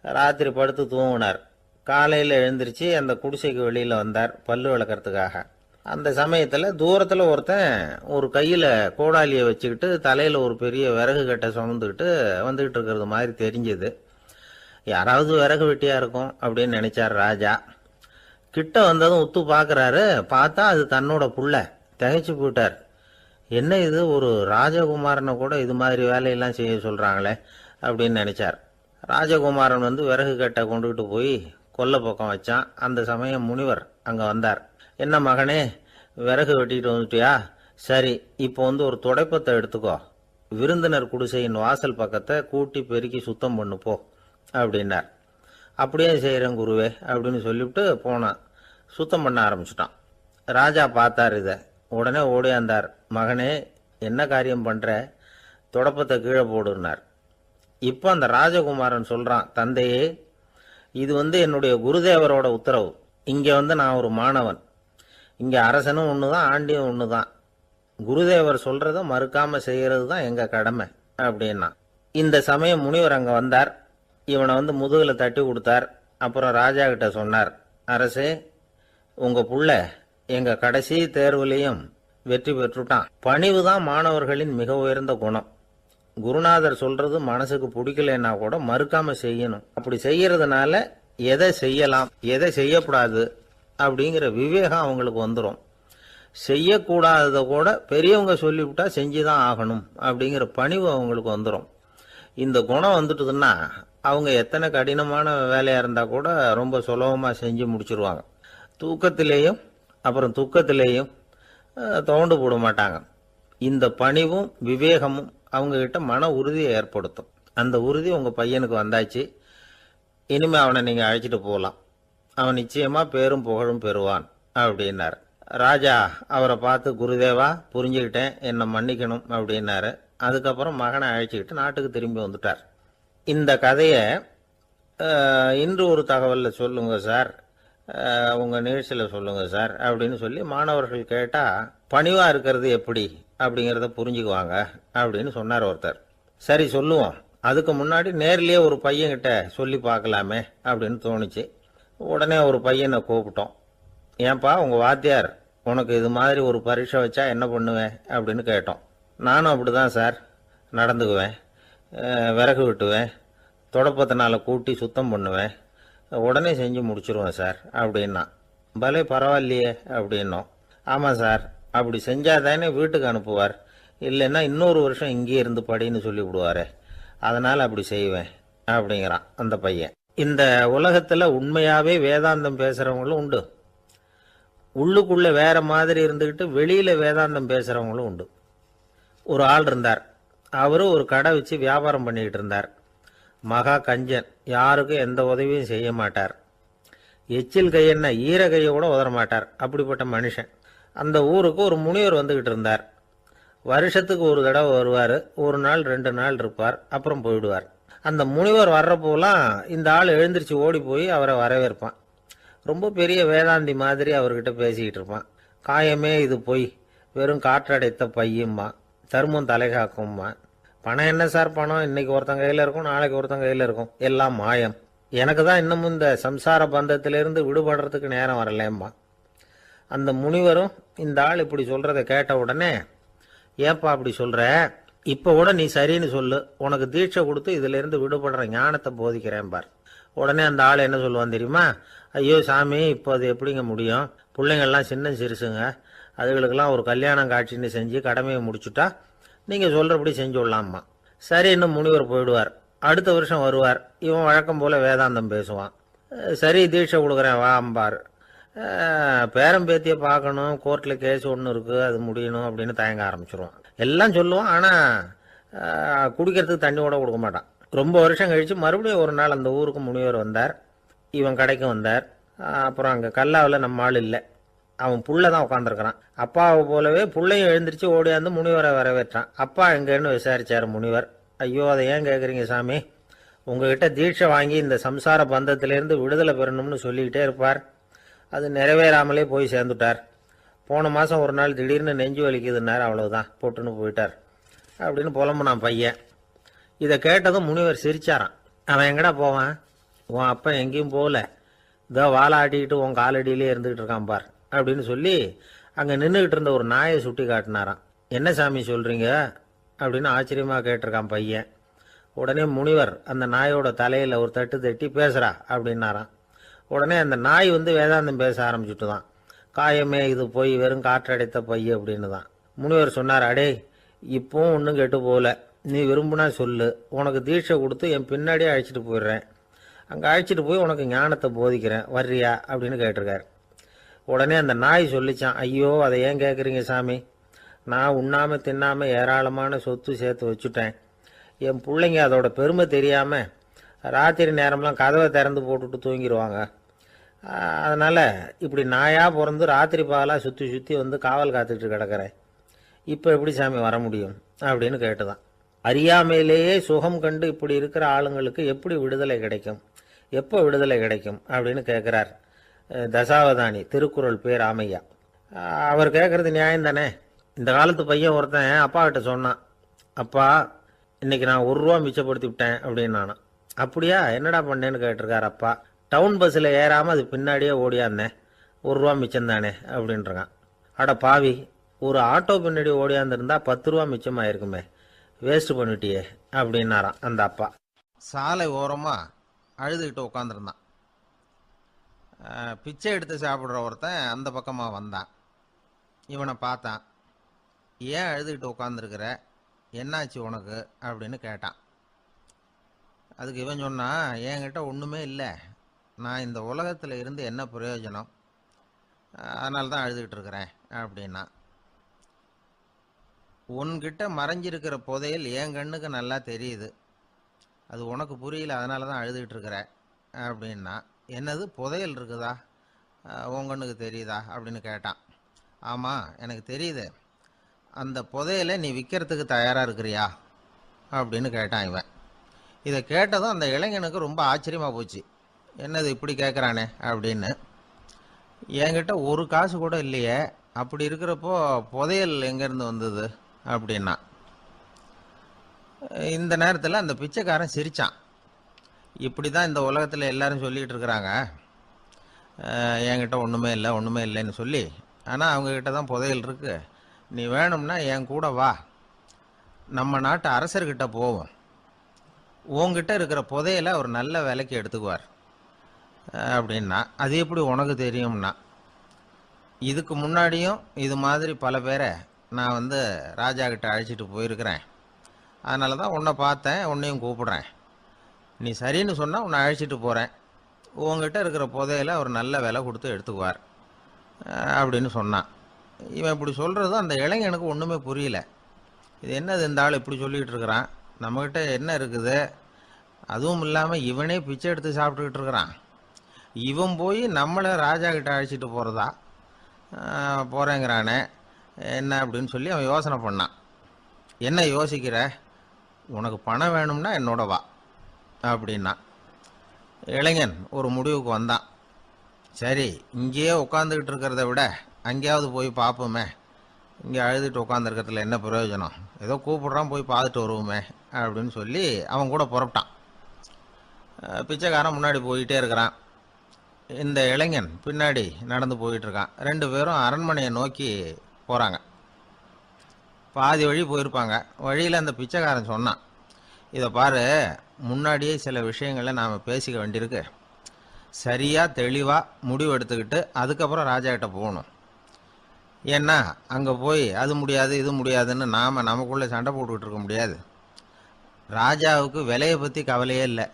ராத்திரி படுத்து தூங்கினார். காலையில் எழுந்திரிச்சு அந்த குடிசைக்கு வெளியில் வந்தார் பல்லு விளக்கிறதுக்காக. அந்த சமயத்தில் தூரத்தில் ஒருத்தன் ஒரு கையில் கோடாலியை வச்சுக்கிட்டு தலையில் ஒரு பெரிய விறகு கட்டை சுமந்துக்கிட்டு வந்துக்கிட்டு இருக்கிறது மாதிரி தெரிஞ்சது. யாராவது விறகு வெட்டியாக இருக்கும் அப்படின்னு நினைச்சார் ராஜா. கிட்ட வந்ததும் உத்து பார்க்குறாரு. பார்த்தா அது தன்னோட புள்ள. திகைச்சு போயிட்டார். என்ன இது, ஒரு ராஜகுமாரனை கூட இது மாதிரி வேலையெல்லாம் செய்ய சொல்கிறாங்களே அப்படின்னு நினைச்சார். ராஜகுமாரன் விறகு கட்டை கொண்டுகிட்டு போய் கொல்லை பக்கம் வச்சான். அந்த சமயம் முனிவர் அங்கே வந்தார். என்ன மகனே, விறகு வெட்டிட்டு வந்துட்டியா? சரி, இப்போ ஒரு துடைப்பத்தை எடுத்துக்கோ, விருந்தினர் குடிசையின் வாசல் பக்கத்தை கூட்டி பெருக்கி சுத்தம் பண்ணு போ அப்படின்னார். அப்படியே செய்கிறேன் குருவே அப்படின்னு சொல்லிவிட்டு போனான். சுத்தம் பண்ண ஆரம்பிச்சிட்டான். ராஜா பார்த்தார் இதை. உடனே ஓடியாந்தார். மகனே, என்ன காரியம் பண்ணுற? துடைப்பத்தை கீழே போடுனார். இப்போ அந்த ராஜகுமாரன் சொல்கிறான், தந்தையே, இது என்னுடைய குருதேவரோட உத்தரவு. இங்கே நான் ஒரு மாணவன். இங்கே அரசனும் ஒன்று தான், ஆண்டியும் ஒன்று தான். குருதேவர் சொல்கிறத மறுக்காமல் செய்கிறது தான் எங்கள் கடமை அப்படின்னா. இந்த சமயம் முனிவர் அங்கே வந்தார். இவனை முதுகில் தட்டி கொடுத்தார். அப்புறம் ராஜா கிட்ட சொன்னார், அரசே, உங்கள் புள்ள எங்கள் கடைசி தேர்வுலேயும் வெற்றி பெற்றுட்டான். பணிவு தான் மாணவர்களின் மிக உயர்ந்த குணம். குருநாதர் சொல்றது மனசுக்கு பிடிக்கலன்னா கூட மறுக்காம செய்யணும். அப்படி செய்யறதுனால எதை செய்யலாம் எதை செய்யக்கூடாது அப்படிங்கிற விவேகம் அவங்களுக்கு வந்துடும். செய்யக்கூடாததை கூட பெரியவங்க சொல்லிவிட்டா செஞ்சுதான் ஆகணும் அப்படிங்கிற பணிவு அவங்களுக்கு வந்துடும். இந்த குணம் வந்துட்டுதுன்னா அவங்க எத்தனை கடினமான வேலையா இருந்தா கூட ரொம்ப சுலபமா செஞ்சு முடிச்சிருவாங்க. தூக்கத்திலேயும் அப்புறம் துக்கத்திலேயும் தோண்டு போட மாட்டாங்க. இந்த பணிவும் விவேகமும் அவங்க கிட்ட மன உறுதியை ஏற்படுத்தும். அந்த உறுதி உங்க பையனுக்கு வந்தாச்சு. இனிமே அவனை நீங்க அழைச்சிட்டு போகலாம். அவன் நிச்சயமா பேரும் புகழும் பெறுவான் அப்படின்னார். ராஜா அவரை பார்த்து, குருதேவா புரிஞ்சுக்கிட்டேன், என்னை மன்னிக்கணும் அப்படின்னாரு. அதுக்கப்புறம் மகனை அழைச்சிக்கிட்டு நாட்டுக்கு திரும்பி வந்துட்டார். இந்த கதையை இன்று ஒரு தகவலில் சொல்லுங்க சார், உங்கள் நிகழ்ச்சியில் சொல்லுங்க சார் அப்படின்னு சொல்லி மாணவர்கள் கேட்டால் பணிவாக இருக்கிறது எப்படி அப்படிங்கிறத புரிஞ்சுக்குவாங்க அப்படின்னு சொன்னார் ஒருத்தர். சரி சொல்லுவோம், அதுக்கு முன்னாடி நேர்லேயே ஒரு பையன்கிட்ட சொல்லி பார்க்கலாமே அப்படின்னு தோணுச்சு. உடனே ஒரு பையனை கூப்பிட்டோம். ஏன்பா உங்கள் வாத்தியார் உனக்கு இது மாதிரி ஒரு பரீட்சை வச்சா என்ன பண்ணுவேன் அப்படின்னு கேட்டோம். நானும் அப்படி தான் சார் நடந்துக்குவேன், விறகு வெட்டுவேன், தொடப்பத்தினால கூட்டி சுத்தம் பண்ணுவேன், உடனே செஞ்சு முடிச்சிருவேன் சார் அப்படின்னா. பலே பரவாயில்லையே அப்படின்னோம். ஆமாம் சார், அப்படி செஞ்சால் தானே வீட்டுக்கு அனுப்புவார், இல்லைன்னா இன்னொரு வருஷம் இங்கேயே இருந்து படின்னு சொல்லி விடுவாரே, அதனால் அப்படி செய்வேன் அப்படிங்கிறான் அந்த பையன். இந்த உலகத்தில் உண்மையாகவே வேதாந்தம் பேசுகிறவங்களும் உண்டு, உள்ளுக்குள்ளே வேற மாதிரி இருந்துக்கிட்டு வெளியில் வேதாந்தம் பேசுகிறவங்களும் உண்டு. ஒரு ஆள் இருந்தார், அவரு ஒரு கடை வச்சு வியாபாரம் பண்ணிக்கிட்டு இருந்தார். மகா கஞ்சன், யாருக்கும் எந்த உதவியும் செய்ய மாட்டார். எச்சில் கையென்ன ஈர கையை கூட உதற மாட்டார், அப்படிப்பட்ட மனுஷன். அந்த ஊருக்கு ஒரு முனிவர் வந்துக்கிட்டு இருந்தார். வருஷத்துக்கு ஒரு தடவை வருவார், ஒரு நாள் 2 நாள் இருப்பார், அப்புறம் போயிடுவார். அந்த முனிவர் வர்றப்போலாம் இந்த ஆள் எழுந்திரிச்சு ஓடி போய் அவரை வரவேற்பான். ரொம்ப பெரிய வேதாந்தி மாதிரி அவர்கிட்ட பேசிக்கிட்டு இருப்பான். காயமே இது பொய், வெறும் காற்றடைத்த பையும்மா, தர்மம் தலைகாக்கும்மா. பணம் என்ன சார் பணம், இன்னைக்கு ஒருத்தன் கையில் இருக்கும், நாளைக்கு ஒருத்தன் கையில் இருக்கும், எல்லாம் மாயம். எனக்கு தான் இன்னமும் இந்த சம்சார பந்தத்திலிருந்து விடுபடுறதுக்கு நேரம் வரலேம்மா. அந்த முனிவரும் இந்த ஆள் இப்படி சொல்கிறத கேட்ட உடனே, ஏப்பா அப்படி சொல்கிற, இப்போ கூட நீ சரின்னு சொல்லு, உனக்கு தீட்சை கொடுத்து இதிலிருந்து விடுபடுற ஞானத்தை போதிக்கிறேன் பார். உடனே அந்த ஆள் என்ன சொல்லுவான் தெரியுமா? ஐயோ சாமி, இப்போ அது எப்படிங்க முடியும், பிள்ளைங்கள்லாம் சின்ன சிறுசுங்க, அதுகளுக்கெல்லாம் ஒரு கல்யாணம் காட்சின்னு செஞ்சு கடமையை முடிச்சுட்டா நீங்கள் சொல்கிறபடி செஞ்சு விடலாமா. சரி, இன்னும் முனிவர் போயிடுவார். அடுத்த வருஷம் வருவார், இவன் வழக்கம் போல் வேதாந்தம் பேசுவான். சரி தீட்சை கொடுக்குறேன் வா அம்பார். பேரம்பேத்தியை பார்க்கணும், கோர்ட்டில் கேஸ் ஒன்று இருக்குது, அது முடியணும் அப்படின்னு தயங்க ஆரம்பிச்சிருவான். எல்லாம் சொல்லுவான், ஆனால் குடிக்கிறதுக்கு தண்ணி கூட கொடுக்க மாட்டான். ரொம்ப வருஷம் கழித்து மறுபடியும் ஒரு நாள் அந்த ஊருக்கு முனிவர் வந்தார், இவன் கடைக்கு வந்தார். அப்புறம் அங்கே கல்லாவில் நம்ம ஆள் இல்லை, அவன் புள்ள தான் உட்காந்துருக்கிறான். அப்பாவை போலவே புள்ளையும் எழுந்திரிச்சு ஓடியாந்து முனிவரை வரவேற்றான். அப்பா எங்கன்னு விசாரிச்சார் முனிவர். ஐயோ அதை ஏன் கேட்குறீங்க சாமி, உங்ககிட்ட தீட்சை வாங்கி இந்த சம்சார பந்தத்திலேருந்து விடுதலை பெறணும்னு சொல்லிக்கிட்டே இருப்பார், அது நிறைவேறாமலே போய் சேர்ந்துட்டார். போன மாதம் ஒரு நாள் திடீர்னு நெஞ்சு வலிக்குதுன்னார், அவ்வளவுதான் போட்டுன்னு போயிட்டார் அப்படின்னு புலம்புனான் பையன். இதை கேட்டதும் முனிவர் சிரிச்சாரான். அவன் எங்கடா போவான், உன் அப்பா எங்கேயும் போகல, இதோ வாழை ஆட்டிக்கிட்டு உன் காலடியிலே இருந்துக்கிட்டு இருக்கான் பார் அப்படின்னு சொல்லி அங்கே நின்றுக்கிட்டு இருந்த ஒரு நாயை சுட்டி காட்டினாரான். என்ன சாமி சொல்கிறீங்க அப்படின்னு ஆச்சரியமாக கேட்டிருக்கான் பையன். உடனே முனிவர் அந்த நாயோட தலையில் ஒரு தட்டு தட்டி பேசுகிறா அப்படின்னாரான். உடனே அந்த நாய் வேதாந்தம் பேச ஆரம்பிச்சுட்டு தான். காயமே இது போய் வெறும் காற்றடைத்த பைய அப்படின்னு தான். முனிவர் சொன்னார், அடே இப்போவும் ஒன்றும் கெட்டு போகல, நீ விரும்புனா சொல்லு, உனக்கு தீட்சை கொடுத்து என் பின்னாடியே அழைச்சிட்டு போயிடுறேன், அங்கே அழைச்சிட்டு போய் உனக்கு ஞானத்தை போதிக்கிறேன், வர்றியா அப்படின்னு கேட்டிருக்கார். உடனே அந்த நாய் சொல்லிச்சான், ஐயோ அதை ஏன் கேட்குறீங்க சாமி, நான் உண்ணாமல் தின்னாமல் ஏராளமான சொத்து சேர்த்து வச்சுட்டேன், என் பிள்ளைங்க அதோட பெருமை தெரியாமல் ராத்திரி நேரம்லாம் கதவை திறந்து போட்டுட்டு தூங்கிடுவாங்க, அதனால் இப்படி நாயாக பிறந்து ராத்திரி பகலாக சுற்றி சுற்றி காவல் காத்துட்டு கிடக்கிறேன், இப்போ எப்படி சாமி வர முடியும் அப்படின்னு கேட்டுதான். அறியாமையிலேயே சுகம் கண்டு இப்படி இருக்கிற ஆளுங்களுக்கு எப்படி விடுதலை கிடைக்கும், எப்போ விடுதலை கிடைக்கும் அப்படின்னு கேட்குறார் தசாவதானி, திருக்குறள் பேர் ராமையா. அவர் கேட்குறது நியாயம் தானே. இந்த காலத்து பையன் ஒருத்தன் அப்பா கிட்ட சொன்னான், அப்பா இன்னைக்கு நான் ₹1 மிச்சப்படுத்தி விட்டேன் அப்படின்னு. நானும் அப்படியா, என்னடா பண்ணேன்னு கேட்டிருக்கார் அப்பா. டவுன் பஸ்ஸில் ஏறாமல் அது பின்னாடியே ஓடியாந்தேன், ₹1 மிச்சம் தானே அப்படின்றான். அட பாவி, ஒரு ஆட்டோ பின்னாடி ஓடியாந்துருந்தா ₹10 மிச்சமாயிருக்குமே, வேஸ்ட் பண்ணிட்டியே அப்படின்னாரான் அந்த அப்பா. சாலை ஓரமாக அழுதுகிட்டு உட்காந்துருந்தான். பிச்சை எடுத்து சாப்பிட்ற ஒருத்தன் அந்த பக்கமாக வந்தான். இவனை பார்த்தான். ஏன் அழுதுகிட்டு உட்காந்துருக்கிற, என்னாச்சு உனக்கு அப்படின்னு கேட்டான். அதுக்கு இவன் சொன்னான், என்கிட்ட ஒன்றுமே இல்லை, நான் இந்த உலகத்தில் இருந்து என்ன பிரயோஜனம், அதனால தான் அழுதுகிட்டு இருக்கிறேன் அப்படின்னா. உன்கிட்ட மறைஞ்சிருக்கிற புதையல் என் கண்ணுக்கு நல்லா தெரியுது, அது உனக்கு புரியல, அதனால தான் அழுதுகிட்டு இருக்கிற அப்படின்னா. என்னது புதையல் இருக்குதா, உன் கண்ணுக்கு தெரியுதா அப்படின்னு கேட்டான். ஆமாம், எனக்கு தெரியுது. அந்த புதையலை நீ விற்கிறதுக்கு தயாராக இருக்கிறியா அப்படின்னு கேட்டான் இவன். இதை கேட்டதும் அந்த இளைஞனுக்கு ரொம்ப ஆச்சரியமாக போச்சு. என்னது இப்படி கேட்குறானே அப்படின்னு. என்கிட்ட ஒரு காசு கூட இல்லையே, அப்படி இருக்கிறப்போ புதையல் எங்கேருந்து வந்தது அப்படின்னா. இந்த நேரத்தில் அந்த பிச்சைக்காரன் சிரித்தான். இப்படி தான் இந்த உலகத்தில் எல்லாரும் சொல்லிகிட்டு இருக்கிறாங்க, என்கிட்ட ஒன்றுமே இல்லை ஒன்றுமே இல்லைன்னு சொல்லி. ஆனால் அவங்கக்கிட்ட தான் புதையல் இருக்குது. நீ வேணும்னா என் கூட வா, நம்ம நாட்டு அரசர்கிட்ட போவோம். உங்ககிட்ட இருக்கிற புதையலை அவர் நல்ல விலைக்கு எடுத்துக்குவார் அப்படின்னா. அது எப்படி உனக்கு தெரியும்னா, இதுக்கு முன்னாடியும் இது மாதிரி பல பேரை நான் ராஜா கிட்ட அழைச்சிட்டு போயிருக்கிறேன். அதனால தான் உன்னை பார்த்தேன், உன்னையும் கூப்பிடுறேன். நீ சரின்னு சொன்னால் உன்னை அழைச்சிட்டு போகிறேன். உங்ககிட்ட இருக்கிற புதையலை அவர் நல்ல விலை கொடுத்து எடுத்துக்குவார் அப்படின்னு சொன்னான். இவன் இப்படி சொல்கிறதும் அந்த இளைஞனுக்கு ஒன்றுமே புரியல. இது என்னது இந்த ஆள் இப்படி சொல்லிகிட்டு இருக்கிறான், நம்மக்கிட்ட என்ன இருக்குது, அதுவும் இல்லாமல் இவனே பிச்சை எடுத்து சாப்பிட்டுக்கிட்டு இருக்கிறான், இவன் போய் நம்மளை ராஜா கிட்ட அழைச்சிட்டு போகிறதா போகிறேங்கிறானே என்ன அப்படின்னு சொல்லி அவன் யோசனை பண்ணான். என்ன யோசிக்கிற, உனக்கு பணம் வேணும்னா என்னோட வா அப்படின்னா. இளைஞன் ஒரு முடிவுக்கு வந்தான். சரி, இங்கேயே உட்காந்துக்கிட்டு இருக்கிறத விட அங்கேயாவது போய் பார்ப்போமே, இங்கே அழுதுட்டு உட்காந்துருக்கிறதுல என்ன பிரயோஜனம், ஏதோ கூப்பிட்றான் போய் பார்த்துட்டு வருவோமே அப்படின்னு சொல்லி அவன் கூட புறப்பட்டான். பிச்சைக்காரன் முன்னாடி போயிட்டே இருக்கிறான், இந்த இளைஞன் பின்னாடி நடந்து போயிட்டுருக்கான். 2 பேரும் அரண்மனையை நோக்கி போகிறாங்க. பாதி வழி போயிருப்பாங்க. வழியில் அந்த பிச்சைக்காரன் சொன்னான், இதை பாரு, முன்னாடியே சில விஷயங்களை நாம் பேசிக்க வேண்டியிருக்கு. சரியாக தெளிவாக முடிவு எடுத்துக்கிட்டு அதுக்கப்புறம் ராஜா கிட்ட போகணும். ஏன்னா அங்கே போய் அது முடியாது இது முடியாதுன்னு நாம் நமக்குள்ளே சண்டை போட்டுக்கிட்டு இருக்க முடியாது. ராஜாவுக்கு விலையை பற்றி கவலையே இல்லை,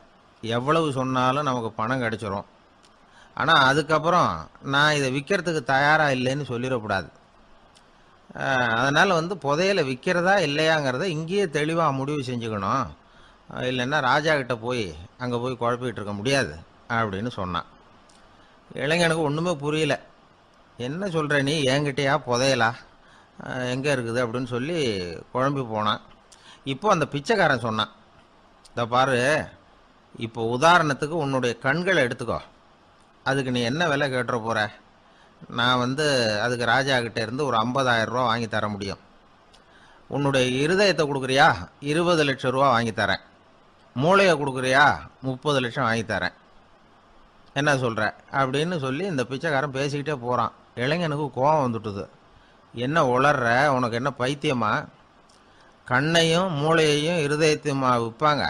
எவ்வளவு சொன்னாலும் நமக்கு பணம் கிடச்சிரும். ஆனால் அதுக்கப்புறம் நான் இதை விற்கிறதுக்கு தயாராக இல்லைன்னு சொல்லிடக்கூடாது. அதனால் புதையலை விற்கிறதா இல்லையாங்கிறத இங்கேயே தெளிவாக முடிவு செஞ்சுக்கணும். இல்லைன்னா ராஜா கிட்ட போய் அங்கே போய் குழப்பிக்கிட்டு இருக்க முடியாது அப்படின்னு சொன்னான். இளைஞனுக்கு ஒன்றுமே புரியல. என்ன சொல்கிற நீ, என்கிட்டயா புதையலா, எங்கே இருக்குது அப்படின்னு சொல்லி குழம்பி போனான். இப்போ அந்த பிச்சைக்காரன் சொன்னான், இதை பாரு, இப்போ உதாரணத்துக்கு உன்னுடைய கண்களை எடுத்துக்கோ, அதுக்கு நீ என்ன விலை கேட்டுற போகிற. நான் அதுக்கு ராஜா கிட்டே இருந்து ஒரு 50,000 ரூபா வாங்கி தர முடியும். உன்னுடைய இருதயத்தை கொடுக்குறியா, 20 லட்சம் ரூபா வாங்கி தரேன். மூளையை கொடுக்குறியா, 30 லட்சம் வாங்கி தரேன். என்ன சொல்கிற அப்படின்னு சொல்லி இந்த பிச்சைக்காரன் பேசிக்கிட்டே போகிறான். இளைஞனுக்கு கோபம் வந்துட்டுது. என்ன உளர்ற, உனக்கு என்ன பைத்தியமா, கண்ணையும் மூளையையும் இருதயத்தையுமா விற்பாங்க,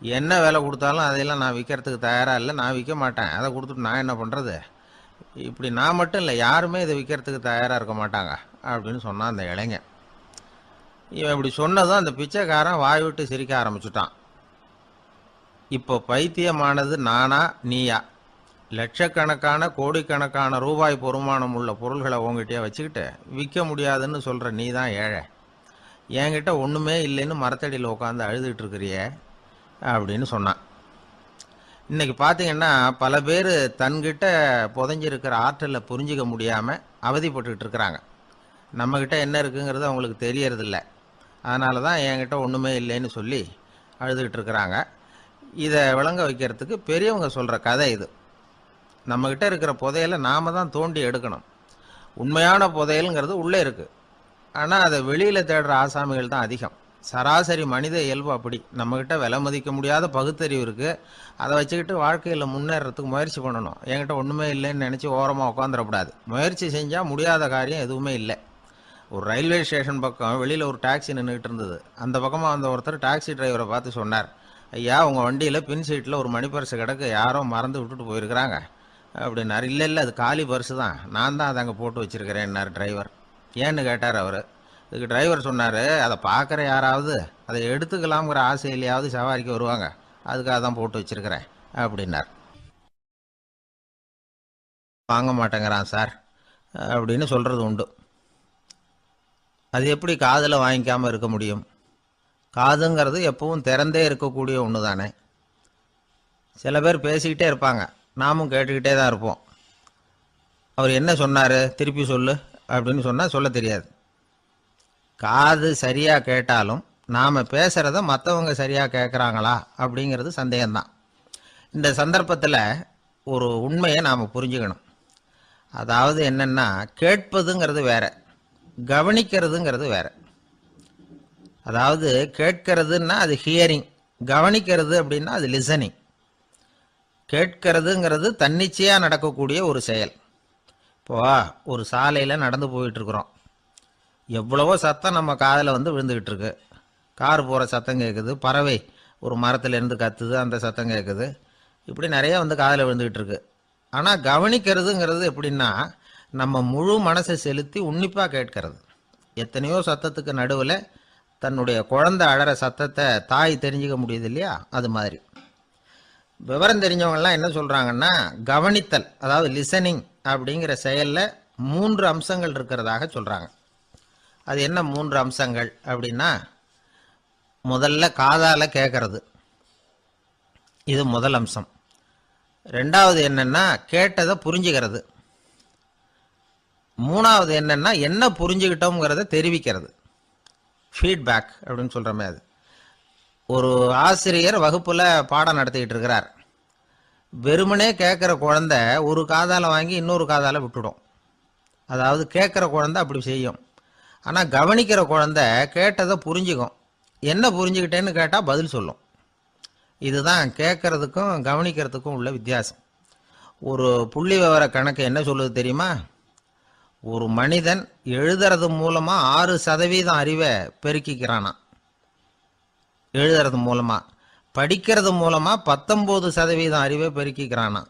என்ன விலை கொடுத்தாலும் அதையெல்லாம் நான் விற்கிறதுக்கு தயாராக இல்லை, நான் விற்க மாட்டேன், அதை கொடுத்துட்டு நான் என்ன பண்ணுறது, இப்படி நான் மட்டும் இல்லை யாருமே இதை விற்கிறதுக்கு தயாராக இருக்க மாட்டாங்க அப்படின்னு சொன்னான் அந்த இளைஞன். இவன் இப்படி சொன்னதும் அந்த பிச்சைக்காரன் வாய் விட்டு சிரிக்க ஆரம்பிச்சுட்டான். இப்போ பைத்தியமானது நானா நீயா, லட்சக்கணக்கான கோடிக்கணக்கான ரூபாய் பொறுமானம் உள்ள பொருள்களை உங்ககிட்டயே வச்சுக்கிட்டு விற்க முடியாதுன்னு சொல்கிற நீ தான் ஏழை, என்கிட்ட ஒன்றுமே இல்லைன்னு மரத்தடியில் உட்காந்து அழுதுகிட்டு இருக்கிறிய அப்படின்னு சொன்னான். இன்றைக்கி பார்த்தீங்கன்னா பல பேர் தன்கிட்ட புதைஞ்சிருக்கிற ஆற்றலை புரிஞ்சிக்க முடியாமல் அவதிப்பட்டுக்கிட்டு இருக்கிறாங்க. நம்மக்கிட்ட என்ன இருக்குங்கிறது அவங்களுக்கு தெரியறதில்ல. அதனால தான் என்கிட்ட ஒன்றுமே இல்லைன்னு சொல்லி அழுதுகிட்டு இருக்கிறாங்க. இதை விளங்க வைக்கிறதுக்கு பெரியவங்க சொல்கிற கதை இது. நம்மக்கிட்ட இருக்கிற புதையலை நாம் தான் தோண்டி எடுக்கணும். உண்மையான புதையலுங்கிறது உள்ளே இருக்குது, ஆனால் அதை வெளியில் தேடுற ஆசாமிகள் தான் அதிகம். சராசரி மனித இயல்பு அப்படி. நம்மக்கிட்ட விலை மதிக்க முடியாத பகுத்தறிவு இருக்குது, அதை வச்சுக்கிட்டு வாழ்க்கையில் முன்னேறதுக்கு முயற்சி பண்ணணும். என்கிட்ட ஒன்றுமே இல்லைன்னு நினச்சி ஓரமாக உட்காந்துடக்கூடாது. முயற்சி செஞ்சால் முடியாத காரியம் எதுவுமே இல்லை. ஒரு ரயில்வே ஸ்டேஷன் பக்கம் வெளியில் ஒரு டாக்ஸி நின்றுக்கிட்டு இருந்தது. அந்த பக்கமாக வந்த ஒருத்தர் டாக்ஸி டிரைவரை பார்த்து சொன்னார், ஐயா, உங்கள் வண்டியில் பின் சீட்டில் ஒரு மணி பர்ஸு கிடக்கு, யாரோ மறந்து விட்டுட்டு போயிருக்கிறாங்க அப்படின்னாரு. இல்லை இல்லை, அது காலி பர்ஸு தான், நான் தான் அதை அங்கே போட்டு வச்சுருக்கிறேன்னார் டிரைவர். ஏன்னு கேட்டார் அவர். இதுக்கு டிரைவர் சொன்னார், அதை பார்க்குற யாராவது அதை எடுத்துக்கலாம்ங்கிற ஆசையிலையாவது சவாரிக்கு வருவாங்க, அதுக்காக தான் போட்டு வச்சுருக்கிறேன் அப்படின்னார். வாங்க மாட்டேங்கிறான் சார் அப்படின்னு சொல்கிறது உண்டு. அது எப்படி காதில் வாங்கிக்காமல் இருக்க முடியும்? காதுங்கிறது எப்பவும் திறந்தே இருக்கக்கூடிய ஒன்று தானே. சில பேர் பேசிக்கிட்டே இருப்பாங்க, நாமும் கேட்டுக்கிட்டே தான் இருப்போம். அவர் என்ன சொன்னார் திருப்பி சொல்லு அப்படின்னு சொன்னால் சொல்ல தெரியாது. காது சரியாக கேட்டாலும் நாம் பேசுகிறத மற்றவங்க சரியாக கேட்குறாங்களா அப்படிங்கிறது சந்தேகம்தான். இந்த சந்தர்ப்பத்தில் ஒரு உண்மையை நாம் புரிஞ்சுக்கணும். அதாவது என்னென்னா, கேட்பதுங்கிறது வேற, கவனிக்கிறதுங்கிறது வேற. அதாவது கேட்கறதுன்னா அது ஹியரிங், கவனிக்கிறது அப்படின்னா அது லிசனிங். கேட்கறதுங்கிறது தன்னிச்சையாக நடக்கக்கூடிய ஒரு செயல். இப்போ ஒரு சாலையில் நடந்து போயிட்டுருக்குறோம், எவ்வளவோ சத்தம் நம்ம காதில் வந்து விழுந்துக்கிட்டு இருக்கு. கார் போகிற சத்தம் கேட்குது, பறவை ஒரு மரத்துலேருந்து கத்துது, அந்த சத்தம் கேட்குது, இப்படி நிறைய வந்து காதில் விழுந்துக்கிட்டு இருக்கு. ஆனால் கவனிக்கிறதுங்கிறது எப்படின்னா, நம்ம முழு மனசை செலுத்தி உன்னிப்பாக கேட்கறது. எத்தனையோ சத்தத்துக்கு நடுவில் தன்னுடைய குழந்தை அழற சத்தத்தை தாய் தெரிஞ்சுக்க முடியுது இல்லையா, அது மாதிரி. விவரம் தெரிஞ்சவங்கலாம் என்ன சொல்கிறாங்கன்னா, கவனித்தல் அதாவது லிசனிங் அப்படிங்கிற செயலில் 3 அம்சங்கள் இருக்கிறதாக சொல்கிறாங்க. அது என்ன 3 அம்சங்கள் அப்படின்னா, முதல்ல காதால் கேட்கறது, இது முதல் அம்சம். ரெண்டாவது என்னன்னா கேட்டதை புரிஞ்சுக்கிறது. மூணாவது என்னன்னா என்ன புரிஞ்சுக்கிட்டோங்கிறத தெரிவிக்கிறது, ஃபீட்பேக் அப்படின்னு சொல்கிறோமே அது. ஒரு ஆசிரியர் வகுப்பில் பாடம் நடத்திக்கிட்டு இருக்கிறார். வெறுமனே கேட்குற குழந்தை ஒரு காதால் வாங்கி இன்னொரு காதால் விட்டுடும். அதாவது கேட்குற குழந்தை அப்படி செய்யும். ஆனால் கவனிக்கிற குழந்தை கேட்டதை புரிஞ்சுக்கும். என்ன புரிஞ்சுக்கிட்டேன்னு கேட்டால் பதில் சொல்லும். இதுதான் கேட்கறதுக்கும் கவனிக்கிறதுக்கும் உள்ள வித்தியாசம். ஒரு புள்ளி விவர கணக்கு என்ன சொல்லுது தெரியுமா? ஒரு மனிதன் எழுதுறது மூலமாக 6% அறிவை பெருக்கிக்கிறானா, எழுதுறது மூலமாக. படிக்கிறது மூலமாக 19% அறிவை பெருக்கிக்கிறானா.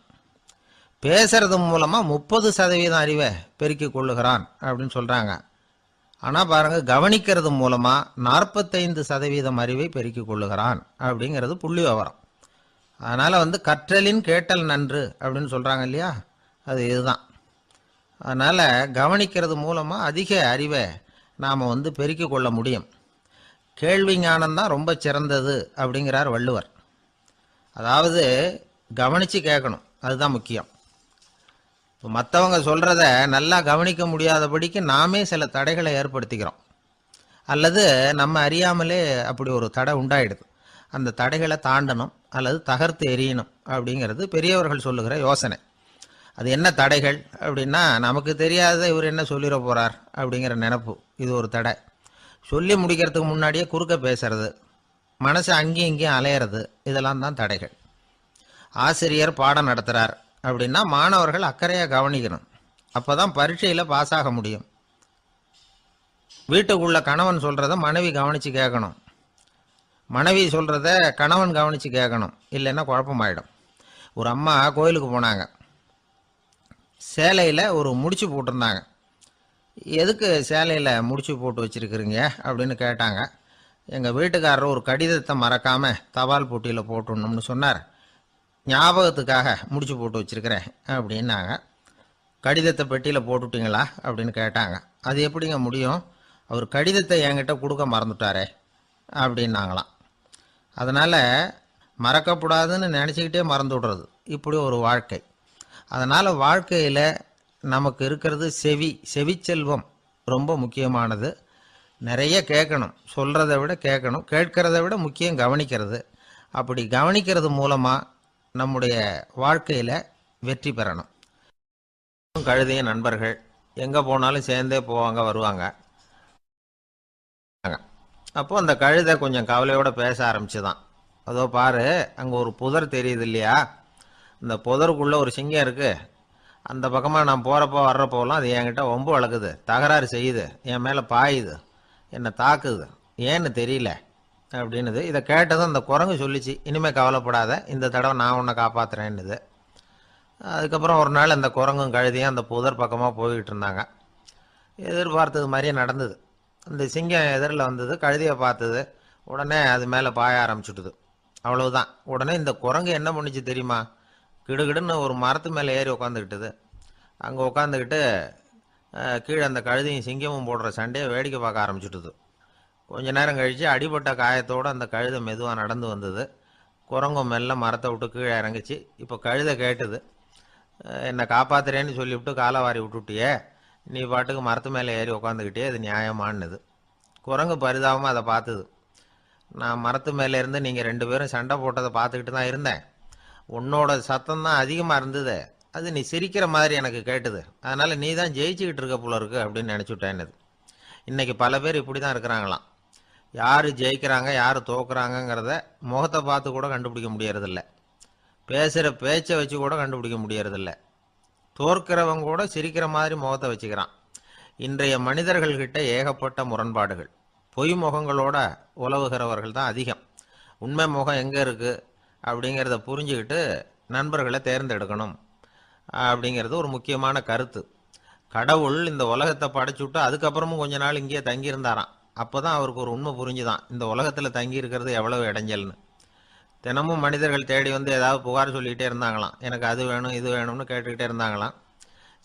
பேசுறது மூலமாக 30% அறிவை பெருக்கி கொள்ளுகிறான் அப்படின்னு சொல்கிறாங்க. ஆனால் பாருங்கள், கவனிக்கிறது மூலமாக 45% அறிவை பெருக்கிக் கொள்ளுகிறான் அப்படிங்கிறது புள்ளி விவரம். அதனால் வந்து கற்றலின் கேட்டல் நன்று அப்படின்னு சொல்கிறாங்க இல்லையா, அது இதுதான். அதனால் கவனிக்கிறது மூலமாக அதிக அறிவை நாம் வந்து பெருக்கிக் கொள்ள முடியும். கேள்வி ஞானம்தான் ரொம்ப சிறந்தது அப்படிங்கிறார் வள்ளுவர். அதாவது கவனித்து கேட்கணும், அதுதான் முக்கியம். இப்போ மற்றவங்க சொல்கிறத நல்லா கவனிக்க முடியாதபடிக்கு நாமே சில தடைகளை ஏற்படுத்திக்கிறோம், அல்லது நம்ம அறியாமலே அப்படி ஒரு தடை உண்டாயிடுது. அந்த தடைகளை தாண்டணும் அல்லது தகர்த்து எறியணும் அப்படிங்கிறது பெரியவர்கள் சொல்லுகிற யோசனை. அது என்ன தடைகள் அப்படின்னா, நமக்கு தெரியாத இவர் என்ன சொல்லிட போகிறார் அப்படிங்கிற நினப்பு, இது ஒரு தடை. சொல்லி முடிக்கிறதுக்கு முன்னாடியே குறுக்க பேசுறது, மனசு அங்கேயும் இங்கேயும் அலையிறது, இதெல்லாம் தான் தடைகள். ஆசிரியர் பாடம் நடத்துகிறார் அப்படின்னா மாணவர்கள் அக்கறையாக கவனிக்கணும், அப்போ தான் பரீட்சையில் பாஸ் ஆக முடியும். வீட்டுக்குள்ள கணவன் சொல்கிறத மனைவி கவனித்து கேட்கணும், மனைவி சொல்கிறத கணவன் கவனித்து கேட்கணும், இல்லைன்னா குழப்பமாயிடும். ஒரு அம்மா கோயிலுக்கு போனாங்க, சேலையில் ஒரு முடிச்சு போட்டிருந்தாங்க. எதுக்கு சேலையில் முடிச்சு போட்டு வச்சுருக்குறீங்க அப்படின்னு கேட்டாங்க. எங்கள் வீட்டுக்காரர் ஒரு கடிதத்தை மறக்காமல் தபால் போட்டியில் போட்டுடணும்னு சொன்னார், ஞாபகத்துக்காக முடிச்சு போட்டு வச்சுருக்கிறேன் அப்படின்னாங்க. கடிதத்தை பெட்டியில் போட்டுவிட்டீங்களா அப்படின்னு கேட்டாங்க. அது எப்படிங்க முடியும், அவர் கடிதத்தை என்கிட்ட கொடுக்க மறந்துட்டாரே அப்படின்னாங்களாம். அதனால் மறக்கப்படாதுன்னு நினச்சிக்கிட்டே மறந்து விடுறது, இப்படி ஒரு வாழ்க்கை. அதனால் வாழ்க்கையில் நமக்கு இருக்கிறது செவிச்செல்வம் ரொம்ப முக்கியமானது. நிறைய கேட்கணும், சொல்கிறத விட கேட்கணும், கேட்கறத விட முக்கியம் கவனிக்கிறது. அப்படி கவனிக்கிறது மூலமாக நம்முடைய வாழ்க்கையில் வெற்றி பெறணும். கழுதைய நண்பர்கள் எங்கே போனாலும் சேர்ந்தே போவாங்க வருவாங்க. அப்போது அந்த கழுதை கொஞ்சம் கவலையோடு பேச ஆரம்பிச்சுதான். அதோ பாரு, அங்கே ஒரு புதர் தெரியுது இல்லையா, இந்த புதருக்குள்ளே ஒரு சிங்கம் இருக்குது, அந்த பக்கமாக நான் போகிறப்போ வர்றப்போலாம் அது என்கிட்ட வம்பு வளர்க்குது, தகராறு செய்யுது, என் மேலே பாயுது, என்னை தாக்குது, ஏன்னு தெரியல அப்படின்னுது. இதை கேட்டதும் அந்த குரங்கு சொல்லிச்சு, இனிமேல் கவலைப்படாத, இந்த தடவை நான் உன்னை காப்பாற்றுறேன்னுது. அதுக்கப்புறம் ஒரு நாள் அந்த குரங்கும் கழுதியும் அந்த புதர் பக்கமாக போய்கிட்டு இருந்தாங்க. எதிர்பார்த்தது மாதிரியே நடந்தது. அந்த சிங்கம் எதிரில் வந்தது, கழுதியை பார்த்தது, உடனே அது மேலே பாய ஆரம்பிச்சுட்டுது. அவ்வளவுதான். உடனே இந்த குரங்கு என்ன பண்ணிச்சு தெரியுமா, கிடுகிடுன்னு ஒரு மரத்து மேலே ஏறி உட்காந்துக்கிட்டுது. அங்கே உட்காந்துக்கிட்டு கீழே அந்த கழுதையும் சிங்கமும் போடுற சண்டையை வேடிக்கை பார்க்க ஆரம்பிச்சுட்டுது. கொஞ்ச நேரம் கழித்து அடிபட்ட காயத்தோடு அந்த கழுதை மெதுவாக நடந்து வந்தது. குரங்கும் மெல்ல மரத்தை விட்டு கீழே இறங்கிச்சு. இப்போ கழுதை கேட்டுது, என்னை காப்பாத்துறேன்னு சொல்லிவிட்டு காலை வாரி விட்டுட்டியே, நீ பாட்டுக்கு மரத்து மேலே ஏறி உக்காந்துக்கிட்டே, அது நியாயமானது. குரங்கு பரிதாபமாக அதை பார்த்துது. நான் மரத்து மேலே இருந்து நீங்கள் 2 பேரும் சண்டை போட்டதை பார்த்துக்கிட்டு தான் இருந்தேன். உன்னோட சத்தம் தான் அதிகமாக இருந்தது, அது நீ சிரிக்கிற மாதிரி எனக்கு கேட்டுது. அதனால் நீ தான் ஜெயிச்சுக்கிட்டு இருக்க போல இருக்கு அப்படின்னு நினச்சிவிட்டேன்னு. இன்றைக்கி பல பேர் இப்படி தான் இருக்கிறாங்களாம். யார் ஜெயிக்கிறாங்க யார் தோக்குறாங்கங்கிறத முகத்தை பார்த்து கூட கண்டுபிடிக்க முடியறதில்ல. பேசுகிற பேச்சை வச்சு கூட கண்டுபிடிக்க முடியறதில்ல. தோற்கிறவங்க கூட சிரிக்கிற மாதிரி முகத்தை வச்சுக்கிறான். இன்றைய மனிதர்கள்கிட்ட ஏகப்பட்ட முரண்பாடுகள். பொய் முகங்களோட உலவுகிறவர்கள் தான் அதிகம். உண்மை முகம் எங்கே இருக்குது அப்படிங்கிறத புரிஞ்சுக்கிட்டு நண்பர்களை தேர்ந்தெடுக்கணும் அப்படிங்கிறது ஒரு முக்கியமான கருத்து. கடவுள் இந்த உலகத்தை படைச்சுட்டு அதுக்கப்புறமும் கொஞ்ச நாள் இங்கேயே தங்கியிருந்தாராம். அப்போ தான் அவருக்கு ஒரு உண்மை புரிஞ்சுதான், இந்த உலகத்தில் தங்கி இருக்கிறது எவ்வளவு இடைஞ்சல்னு. தினமும் மனிதர்கள் தேடி வந்து ஏதாவது புகார் சொல்லிக்கிட்டே இருந்தாங்களாம். எனக்கு அது வேணும் இது வேணும்னு கேட்டுக்கிட்டே இருந்தாங்களாம்.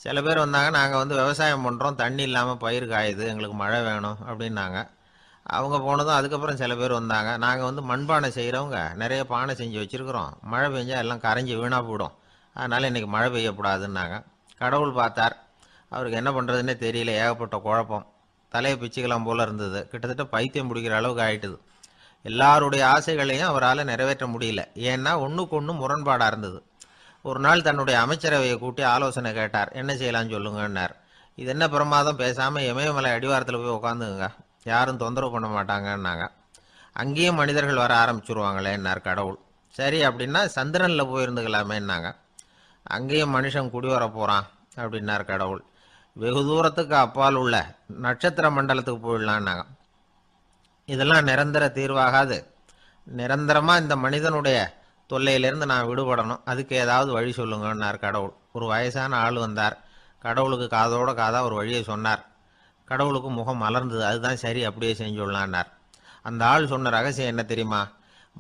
சில பேர் வந்தாங்க, நாங்கள் வந்து விவசாயம் பண்ணுறோம், தண்ணி இல்லாமல் பயிர் காயுது, எங்களுக்கு மழை வேணும் அப்படின்னாங்க. அவங்க போனதும் அதுக்கப்புறம் சில பேர் வந்தாங்க, நாங்கள் வந்து மண்பானை செய்கிறவங்க நிறைய பானை செஞ்சு வச்சுருக்குறோம், மழை பெஞ்சால் எல்லாம் கரைஞ்சி வீணாக போயிடும், அதனால் இன்றைக்கி மழை பெய்யக்கூடாதுன்னாங்க. கடவுள் பார்த்தார், அவருக்கு என்ன பண்ணுறதுன்னே தெரியல, ஏகப்பட்ட குழப்பம், தலையை பிச்சுக்கலாம் போல் இருந்தது, கிட்டத்தட்ட பைத்தியம் பிடிக்கிற அளவுக்கு ஆயிட்டுது. எல்லாருடைய ஆசைகளையும் அவரால் நிறைவேற்ற முடியல, ஏன்னா ஒன்றுக்கு ஒன்று முரண்பாடாக இருந்தது. ஒரு நாள் தன்னுடைய அமைச்சரவையை கூட்டி ஆலோசனை கேட்டார். என்ன செய்யலான்னு சொல்லுங்கன்னார். இது என்ன பிரமாதம், பேசாமல் இமயமலை அடிவாரத்தில் போய் உட்காந்துங்க, யாரும் தொந்தரவு பண்ண மாட்டாங்கன்னாங்க. அங்கேயும் மனிதர்கள் வர ஆரம்பிச்சுருவாங்களேன்னார் கடவுள். சரி அப்படின்னா சந்திரனில் போயிருந்துக்கலாமேன்னாங்க. அங்கேயும் மனுஷன் குடி வர போகிறான் அப்படின்னார் கடவுள். வெகு தூரத்துக்கு அப்பால் உள்ள நட்சத்திர மண்டலத்துக்கு போயிடலான்னாங்க. இதெல்லாம் நிரந்தர தீர்வாகாது, நிரந்தரமாக இந்த மனிதனுடைய தொல்லையிலேருந்து நான் விடுபடணும், அதுக்கு ஏதாவது வழி சொல்லுங்கன்னார் கடவுள். ஒரு வயசான ஆள் வந்தார். கடவுளுக்கு காதோட காதாக ஒரு வழியை சொன்னார். கடவுளுக்கு முகம் மலர்ந்தது. அதுதான் சரி, அப்படியே செஞ்சுடலான்னார். அந்த ஆள் சொன்ன ரகசியம் என்ன தெரியுமா?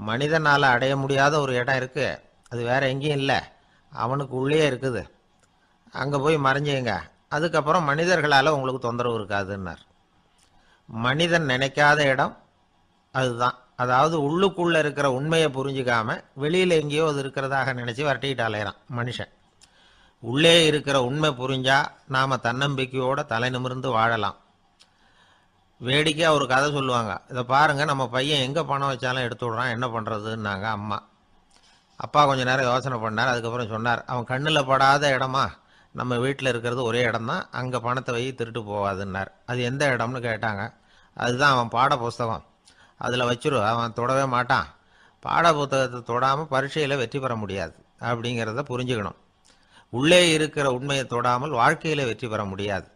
மனிதனால் அடைய முடியாத ஒரு இடம் இருக்குது, அது வேற எங்கேயும் இல்லை, அவனுக்கு உள்ளே இருக்குது, அங்கே போய் மறைஞ்சுங்க, அதுக்கப்புறம் மனிதர்களால் உங்களுக்கு தொந்தரவு இருக்காதுன்னார். மனிதன் நினைக்காத இடம் அதுதான். அதாவது உள்ளுக்குள்ளே இருக்கிற உண்மையை புரிஞ்சிக்காம வெளியில் எங்கேயோ அது இருக்கிறதாக நினச்சி வரட்டிக்கிட்டு அலையிறான் மனுஷன். உள்ளே இருக்கிற உண்மை புரிஞ்சா நாம் தன்னம்பிக்கையோட தலை நிமிர்ந்து வாழலாம். வேடிக்கையாக ஒரு கதை சொல்லுவாங்க. இதை பாருங்கள், நம்ம பையன் எங்கே பணம் வச்சாலும் எடுத்து விட்றான், என்ன பண்ணுறதுன்னாங்க அம்மா. அப்பா கொஞ்சம் நேரம் யோசனை பண்ணார். அதுக்கப்புறம் சொன்னார், அவன் கண்ணில் படாத இடமா நம்ம வீட்டில் இருக்கிறது ஒரே இடம்தான், அங்கே பணத்தை வை திருட்டு போகாதுன்னார். அது எந்த இடம்னு கேட்டாங்க. அதுதான் அவன் பாட புஸ்தகம், அதில் வச்சிரு, அவன் தொடவே மாட்டான், பாட புத்தகத்தை தொடாமல் பரீட்சையில் வெற்றி பெற முடியாது அப்படிங்கிறத புரிஞ்சுக்கணும். உள்ளே இருக்கிற உண்மையை தொடாமல் வாழ்க்கையில் வெற்றி பெற முடியாது.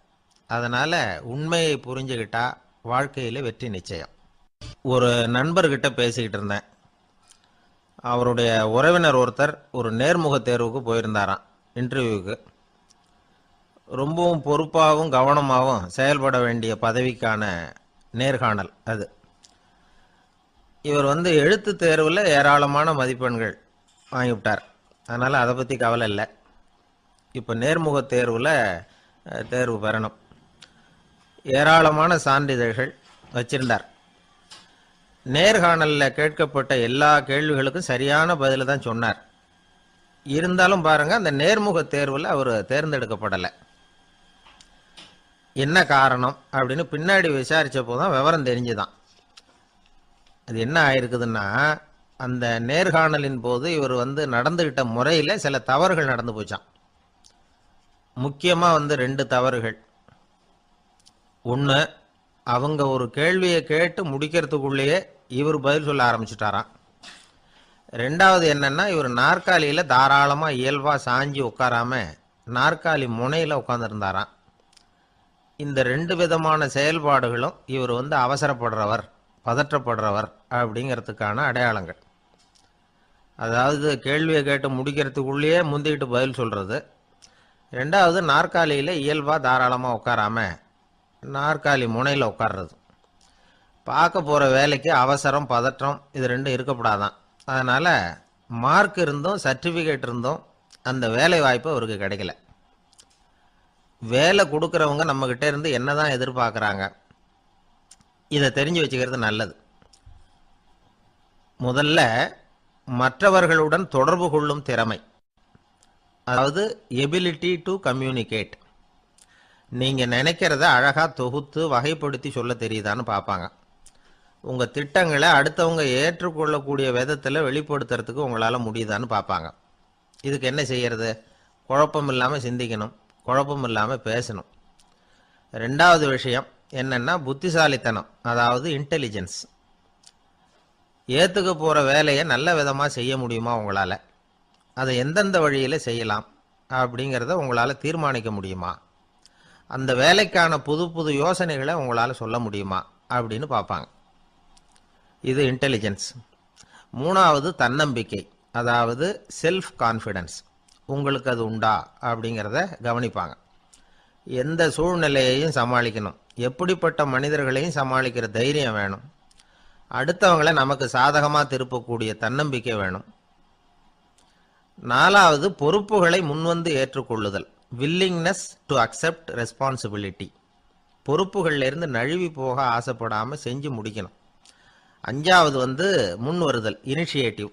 அதனால் உண்மையை புரிஞ்சுக்கிட்டா வாழ்க்கையில் வெற்றி நிச்சயம். ஒரு நண்பர்கிட்ட பேசிக்கிட்டு இருந்தேன். அவருடைய உறவினர் ஒருத்தர் ஒரு நேர்முக தேர்வுக்கு போயிருந்தாராம், இன்டர்வியூவுக்கு. ரொம்பவும் பொறுப்பாகவும் கவனமாகவும் செயல்பட வேண்டிய பதவிக்கான நேர்காணல் அது. இவர் வந்து எழுத்து தேர்வில் ஏராளமான மதிப்பெண்கள் வாங்கிவிட்டார், அதனால் அதை பற்றி கவலை இல்லை. இப்போ நேர்முக தேர்வில் தேர்வு பெறணும். ஏராளமான சான்றிதழ்கள் வச்சிருந்தார். நேர்காணலில் கேட்கப்பட்ட எல்லா கேள்விகளுக்கும் சரியான பதில் தான் சொன்னார். இருந்தாலும் பாருங்கள், அந்த நேர்முக தேர்வில் அவர் தேர்ந்தெடுக்கப்படலை. என்ன காரணம் அப்படின்னு பின்னாடி விசாரித்தப்போ தான் விவரம் தெரிஞ்சுதான். அது என்ன ஆயிருக்குதுன்னா, அந்த நேர்காணலின் போது இவர் வந்து நடந்துக்கிட்ட முறையில் சில தவறுகள் நடந்து போச்சான். முக்கியமாக வந்து 2 தவறுகள். ஒன்று, அவங்க ஒரு கேள்வியை கேட்டு முடிக்கிறதுக்குள்ளேயே இவர் பதில் சொல்ல ஆரம்பிச்சுட்டாராம். 2வது என்னன்னா, இவர் நாற்காலியில் தாராளமாக இயல்பாக சாஞ்சி உட்காராம நாற்காலி முனையில் உட்காந்துருந்தாராம். இந்த 2 விதமான செயல்பாடுகளும் இவர் வந்து அவசரப்படுறவர், பதற்றப்படுறவர் அப்படிங்கிறதுக்கான அடையாளங்கள். அதாவது கேள்வியை கேட்டு முடிக்கிறதுக்குள்ளேயே முந்திக்கிட்டு பதில் சொல்கிறது. 2வது, நாற்காலியில் இயல்பாக தாராளமாக உட்காராம நாற்காலி முனையில் உட்கார்றது. பார்க்க போகிற வேலைக்கு அவசரம், பதற்றம் இது 2 இருக்கப்படாதான். அதனால் மார்க் இருந்தும் சர்டிஃபிகேட் இருந்தும் அந்த வேலை வாய்ப்பு அவருக்கு கிடைக்கல. வேலை கொடுக்குறவங்க நம்மக்கிட்ட இருந்து என்ன தான் எதிர்பார்க்குறாங்க, இதை தெரிஞ்சு வச்சுக்கிறது நல்லது. முதல்ல மற்றவர்களுடன் தொடர்பு கொள்ளும் திறமை. அதாவது எபிலிட்டி டு கம்யூனிகேட். நீங்கள் நினைக்கிறத அழகாக தொகுத்து வகைப்படுத்தி சொல்ல தெரியுதான்னு பார்ப்பாங்க. உங்கள் திட்டங்களை அடுத்தவங்க ஏற்றுக்கொள்ளக்கூடிய விதத்தில் வெளிப்படுத்துறதுக்கு உங்களால் முடியுதான்னு பார்ப்பாங்க. இதுக்கு என்ன செய்யறது? குழப்பம் இல்லாமல் சிந்திக்கணும், குழப்பம் இல்லாமல் பேசணும். ரெண்டாவது விஷயம் என்னென்னா புத்திசாலித்தனம், அதாவது இன்டெலிஜென்ஸ். ஏற்றுக்க போகிற வேலையை நல்ல விதமாக செய்ய முடியுமா உங்களால்? அதை எந்தெந்த வழியில் செய்யலாம் அப்படிங்கிறத உங்களால் தீர்மானிக்க முடியுமா? அந்த வேலைக்கான புது புது யோசனைகளை உங்களால் சொல்ல முடியுமா அப்படின்னு பார்ப்பாங்க. இது இன்டெலிஜென்ஸ். மூணாவது தன்னம்பிக்கை, அதாவது செல்ஃப் கான்ஃபிடென்ஸ். உங்களுக்கு அது உண்டா அப்படிங்கிறத கவனிப்பாங்க. எந்த சூழ்நிலையையும் சமாளிக்கணும், எப்படிப்பட்ட மனிதர்களையும் சமாளிக்கிற தைரியம் வேணும், அடுத்தவங்களை நமக்கு சாதகமாக திருப்பக்கூடிய தன்னம்பிக்கை வேணும். நாலாவது பொறுப்புகளை முன்வந்து ஏற்றுக்கொள்ளுதல், வில்லிங்னஸ் டு அக்செப்ட் ரெஸ்பான்சிபிலிட்டி. பொறுப்புகள்லேருந்து நழுவி போக ஆசைப்படாமல் செஞ்சு முடிக்கணும். அஞ்சாவது முன் வருதல், இனிஷியேட்டிவ்.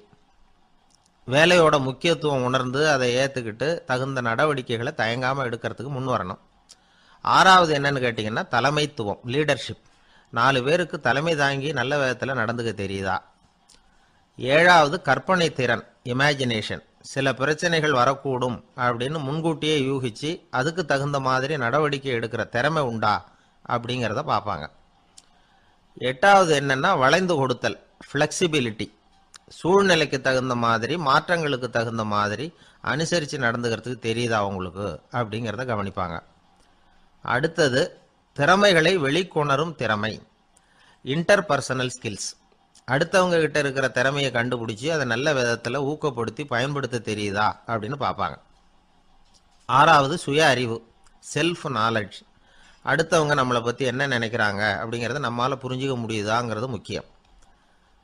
வேலையோட முக்கியத்துவம் உணர்ந்து அதை ஏற்றுக்கிட்டு தகுந்த நடவடிக்கைகளை தயங்காமல் எடுக்கிறதுக்கு முன் வரணும். ஆறாவது என்னன்னு கேட்டிங்கன்னா தலைமைத்துவம், லீடர்ஷிப். 4 பேருக்கு தலைமை தாங்கி நல்ல விதத்தில் நடந்துக்க தெரியுதா? ஏழாவது கற்பனை திறன், இமேஜினேஷன். சில பிரச்சனைகள் வரக்கூடும் அப்படின்னு முன்கூட்டியே யூகிச்சு அதுக்கு தகுந்த மாதிரி நடவடிக்கை எடுக்கிற திறமை உண்டா அப்படிங்கிறத பார்ப்பாங்க. எட்டாவது என்னன்னா வளைந்து கொடுத்தல், ஃப்ளெக்சிபிலிட்டி. சூழ்நிலைக்கு தகுந்த மாதிரி, மாற்றங்களுக்கு தகுந்த மாதிரி அனுசரித்து நடந்துக்கிறதுக்கு தெரியுதா அவங்களுக்கு அப்படிங்கிறத கவனிப்பாங்க. அடுத்தது திறமைகளை வெளிக்கொணரும் திறமை, இன்டர்பர்சனல் ஸ்கில்ஸ். அடுத்தவங்க கிட்ட இருக்கிற திறமையை கண்டுபிடிச்சி அதை நல்ல விதத்தில் ஊக்கப்படுத்தி பயன்படுத்த தெரியுதா அப்படின்னு பார்ப்பாங்க. ஆறாவது சுய அறிவு, செல்ஃப் நாலெட்ஜ். அடுத்தவங்க நம்மளை பற்றி என்ன நினைக்கிறாங்க அப்படிங்கிறத நம்மளால் புரிஞ்சிக்க முடியுதாங்கிறது முக்கியம்.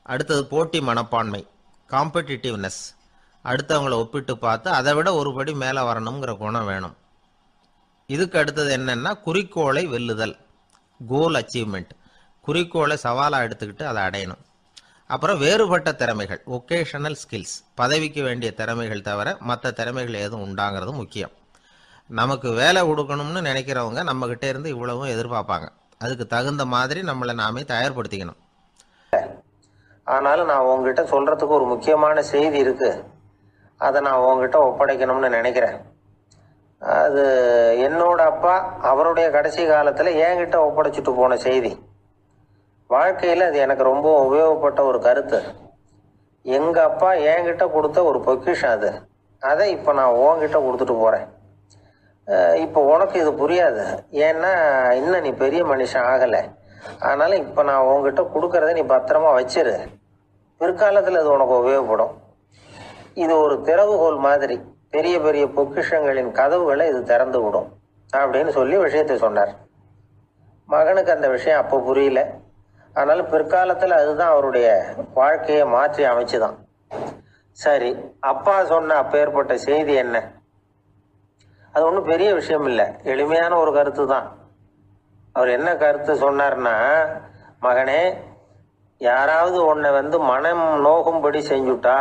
அடுத்தது போட்டி மனப்பான்மை, காம்படிட்டிவ்னஸ். அடுத்தவங்களை ஒப்பிட்டு பார்த்து அதை விட ஒரு படி மேலே வரணுங்கிற குணம் வேணும். இதுக்கு அடுத்தது என்னென்னா குறிக்கோளை வெல்லுதல், கோல் அச்சீவ்மெண்ட். குறிக்கோளை சவாலாக எடுத்துக்கிட்டு அதை அடையணும். அப்புறம் வேறுபட்ட திறமைகள், ஒகேஷனல் ஸ்கில்ஸ். பதவிக்கு வேண்டிய திறமைகள் தவிர மற்ற திறமைகள் எதுவும் உண்டாங்கிறது முக்கியம். நமக்கு வேலை கொடுக்கணும்னு நினைக்கிறவங்க நம்மக்கிட்ட இருந்து இவ்வளவும் எதிர்பார்ப்பாங்க. அதுக்கு தகுந்த மாதிரி நம்மளை நாமே தயார்படுத்திக்கணும். ஆனாலும் நான் உங்ககிட்ட சொல்கிறதுக்கு ஒரு முக்கியமான செய்தி இருக்குது, அதை நான் உங்ககிட்ட ஒப்படைக்கணும்னு நினைக்கிறேன். அது என்னோட அப்பா அவருடைய கடைசி காலத்தில் என்கிட்ட ஒப்படைச்சிட்டு போன செய்தி. வாழ்க்கையில் அது எனக்கு ரொம்ப உபயோகப்பட்ட ஒரு கருத்து. எங்கள் அப்பா என்கிட்ட கொடுத்த ஒரு பொக்கிஷம் அது. அதை இப்போ நான் உன்கிட்ட கொடுத்துட்டு போகிறேன். இப்போ உனக்கு இது புரியாது, ஏன்னா இன்னும் நீ பெரிய மனுஷன் ஆகலை. ஆனாலும் இப்போ நான் உங்ககிட்ட கொடுக்கறத நீ பத்திரமா வச்சிரு. பிற்காலத்தில் அது உனக்கு உபயோகப்படும். இது ஒரு திறவுகோல் மாதிரி, பெரிய பெரிய பொக்கிஷங்களின் கதவுகளை இது திறந்து விடும் அப்படின்னு சொல்லி விஷயத்தை சொன்னார். மகனுக்கு அந்த விஷயம் அப்போ புரியல. ஆனாலும் பிற்காலத்தில் அதுதான் அவருடைய வாழ்க்கையை மாற்றி அமைச்சுதான். சரி, அப்பா சொன்ன அப்பேற்பட்ட செய்தி என்ன? அது ஒன்றும் பெரிய விஷயம் இல்லை, எளிமையான ஒரு கருத்து தான். அவர் என்ன கருத்து சொன்னார்னா, மகனே, யாராவது உன்னை மனம் நோகும்படி செஞ்சுட்டா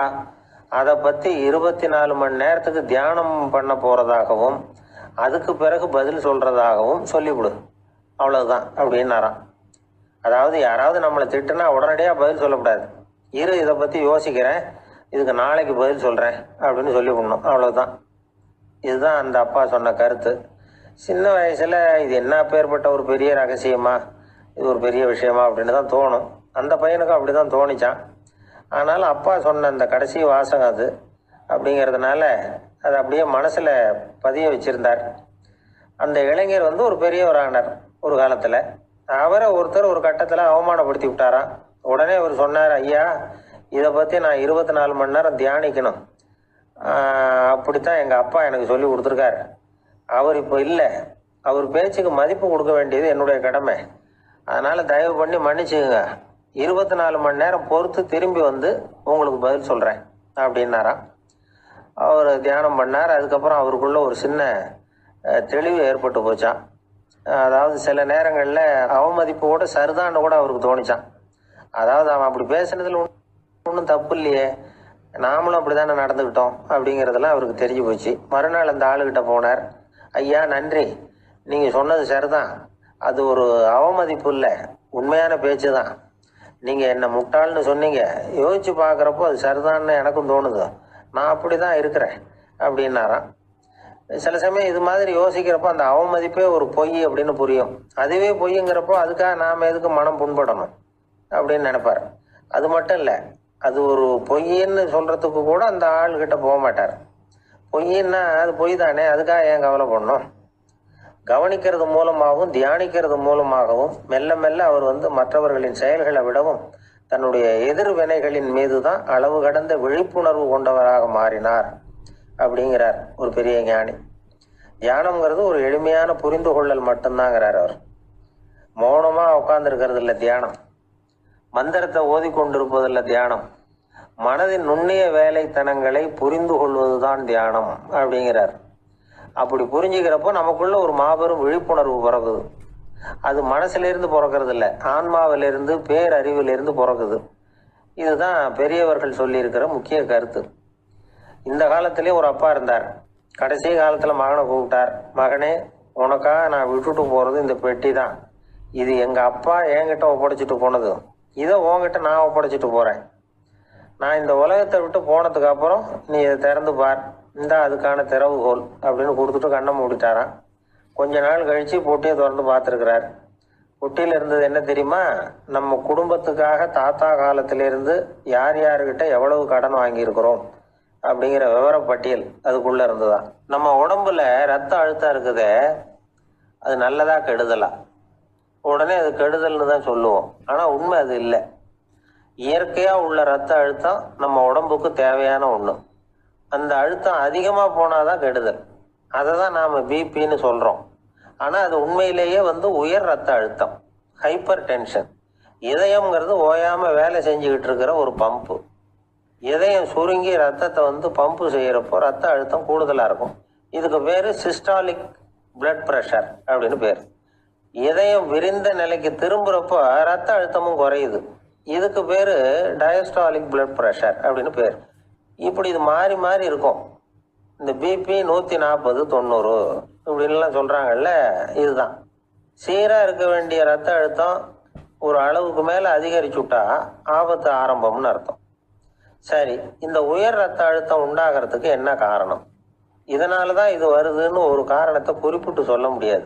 அதை பற்றி 24 மணி நேரத்துக்கு தியானம் பண்ண போகிறதாகவும் அதுக்கு பிறகு பதில் சொல்கிறதாகவும் சொல்லிவிடு, அவ்வளோதான் அப்படின்னாராம். அதாவது யாராவது நம்மளை திட்டுனா உடனடியாக பதில் சொல்லக்கூடாது. இதை பற்றி யோசிக்கிறேன், இதுக்கு நாளைக்கு பதில் சொல்கிறேன் அப்படின்னு சொல்லிவிடணும், அவ்வளோதான். இதுதான் அந்த அப்பா சொன்ன கருத்து. சின்ன வயசில் இது என்ன பேர்பட்ட ஒரு பெரிய ரகசியமா, இது ஒரு பெரிய விஷயமா அப்படின்னு தான் தோணும். அந்த பையனுக்கும் அப்படி தான் தோணிச்சான். ஆனாலும் அப்பா சொன்ன அந்த கடைசி வாசகம் அது அப்படிங்கிறதுனால அதை அப்படியே மனசில் பதிய வச்சுருந்தார். அந்த இளைஞர் ஒரு பெரியவரானார் ஒரு காலத்தில். அவரை ஒருத்தர் ஒரு கட்டத்தில் அவமானப்படுத்தி விட்டாராம். உடனே அவர் சொன்னார், ஐயா, இதை பற்றி நான் 24 மணி நேரம் தியானிக்கணும், அப்படித்தான் எங்கள் அப்பா எனக்கு சொல்லி கொடுத்துருக்காரு. அவர் இப்போ இல்லை, அவர் பேச்சுக்கு மதிப்பு கொடுக்க வேண்டியது என்னுடைய கடமை. அதனால் தயவு பண்ணி மன்னிச்சுக்குங்க, 24 மணி நேரம் பொறுத்து திரும்பி உங்களுக்கு பதில் சொல்கிறேன் அப்படின்னாராம். அவர் தியானம் பண்ணார். அதுக்கப்புறம் அவருக்குள்ள ஒரு சின்ன தெளிவு ஏற்பட்டு போச்சான். அதாவது சில நேரங்களில் அவமதிப்பு கூட சரிதான்னு கூட அவருக்கு தோணிச்சான். அதாவது அவன் அப்படி பேசுனதில் ஒன்றும் தப்பு இல்லையே, நாமளும் அப்படி தானே நடந்துக்கிட்டோம் அப்படிங்கிறதெல்லாம் அவருக்கு தெரிஞ்சு போச்சு. மறுநாள் அந்த ஆளுகிட்ட போனார். ஐயா நன்றி, நீங்கள் சொன்னது சரிதான், அது ஒரு அவமதிப்பு இல்லை, உண்மையான பேச்சு தான். நீங்கள் என்ன முட்டாள்னு சொன்னீங்க, யோசிச்சு பார்க்குறப்போ அது சரிதான்னு எனக்கும் தோணுது, நான் அப்படி தான் இருக்கிறேன் அப்படின்னாராம். சில சமயம் இது மாதிரி யோசிக்கிறப்போ அந்த அவமதிப்பே ஒரு பொய் அப்படின்னு புரியும். அதுவே பொய்ங்கிறப்போ அதுக்காக நாம் எதுக்கு மனம் புண்படணும் அப்படின்னு நினைப்பார். அது மட்டும் இல்லை, அது ஒரு பொய்ன்னு சொல்கிறதுக்கு கூட அந்த ஆள்கிட்ட போக மாட்டார். பொய்ன்னா அது பொய் தானே, அதுக்காக ஏன் கவலை பண்ணணும். கவனிக்கிறது மூலமாகவும் தியானிக்கிறது மூலமாகவும் மெல்ல மெல்ல அவர் மற்றவர்களின் செயல்களை விடவும் தன்னுடைய எதிர்வினைகளின் மீது தான் அளவு கடந்த விழிப்புணர்வு கொண்டவராக மாறினார் அப்படிங்கிறார் ஒரு பெரிய ஞானி. தியானம்ங்கிறது ஒரு எளிமையான புரிந்து கொள்ளல் மட்டும்தாங்கிறார் அவர். மௌனமாக உட்கார்ந்துருக்கிறது இல்லை தியானம், மந்திரத்தை ஓதிக்கொண்டிருப்பதில்லை தியானம், மனதின் நுண்ணிய வேலைத்தனங்களை புரிந்து கொள்வதுதான் தியானம் அப்படிங்கிறார். அப்படி புரிஞ்சுக்கிறப்போ நமக்குள்ள ஒரு மாபெரும் விழிப்புணர்வு பிறகுது. அது மனசுலேருந்து பிறக்கிறது இல்லை, ஆன்மாவிலிருந்து பேரறிவிலிருந்து பிறகுது. இதுதான் பெரியவர்கள் சொல்லியிருக்கிற முக்கிய கருத்து. இந்த காலத்திலே ஒரு அப்பா இருந்தார். கடைசி காலத்தில் மகனை கூப்பிட்டார். மகனே, உனக்காக நான் விட்டுட்டு போகிறது இந்த பெட்டி தான். இது எங்கள் அப்பா என்கிட்ட ஒப்படைச்சிட்டு போனது, இதை உன்கிட்ட நான் ஒப்படைச்சிட்டு போகிறேன். நான் இந்த உலகத்தை விட்டு போனதுக்கு அப்புறம் நீ இதை திறந்து பார், இந்தா அதுக்கான திறவுகோல் அப்படின்னு கொடுத்துட்டு கண்ணை மூடிட்டாரான். கொஞ்ச நாள் கழித்து பொட்டியை திறந்து பார்த்துருக்கிறார். பொட்டியில் இருந்தது என்ன தெரியுமா? நம்ம குடும்பத்துக்காக தாத்தா காலத்திலிருந்து யார் யாருக்கிட்ட எவ்வளவு கடன் வாங்கியிருக்கிறோம் அப்படிங்கிற விவர பட்டியல் அதுக்குள்ளே இருந்துதான். நம்ம உடம்புல ரத்த அழுத்தம் இருக்குதே, அது நல்லதா கெடுதலா? உடனே அது கெடுதல்னு தான் சொல்லுவோம். ஆனால் உண்மை அது இல்லை. இயற்கையாக உள்ள ரத்த அழுத்தம் நம்ம உடம்புக்கு தேவையான ஒன்று. அந்த அழுத்தம் அதிகமாக போனால் தான் கெடுதல். அதை தான் நாம் பிபின்னு சொல்கிறோம். ஆனால் அது உண்மையிலேயே உயர் ரத்த அழுத்தம், ஹைப்பர் டென்ஷன். இதயம்ங்கிறது ஓயாமல் வேலை செஞ்சுக்கிட்டு இருக்கிற ஒரு பம்பு. இதயம் சுருங்கி ரத்தத்தை பம்பு செய்கிறப்போ ரத்த அழுத்தம் கூடுதலாக இருக்கும். இதுக்கு பேர் சிஸ்டாலிக் பிளட் ப்ரெஷர் அப்படின்னு பேர். இதயம் விரிந்த நிலைக்கு திரும்புகிறப்போ ரத்த அழுத்தமும் குறையுது. இதுக்கு பேர் டயஸ்டாலிக் பிளட் ப்ரெஷர் அப்படின்னு பேர். இப்படி இது மாறி மாறி இருக்கும். இந்த பிபி 140 90 இப்படின்லாம் சொல்கிறாங்கல்ல, இதுதான். சீராக இருக்க வேண்டிய ரத்த அழுத்தம் ஒரு அளவுக்கு மேலே அதிகரிச்சுட்டா ஆபத்து ஆரம்பம்னு அர்த்தம். சரி, இந்த உயர் ரத்த அழுத்தம் உண்டாகிறதுக்கு என்ன காரணம்? இதனால தான் இது வருதுன்னு ஒரு காரணத்தை குறிப்பிட்டு சொல்ல முடியாது.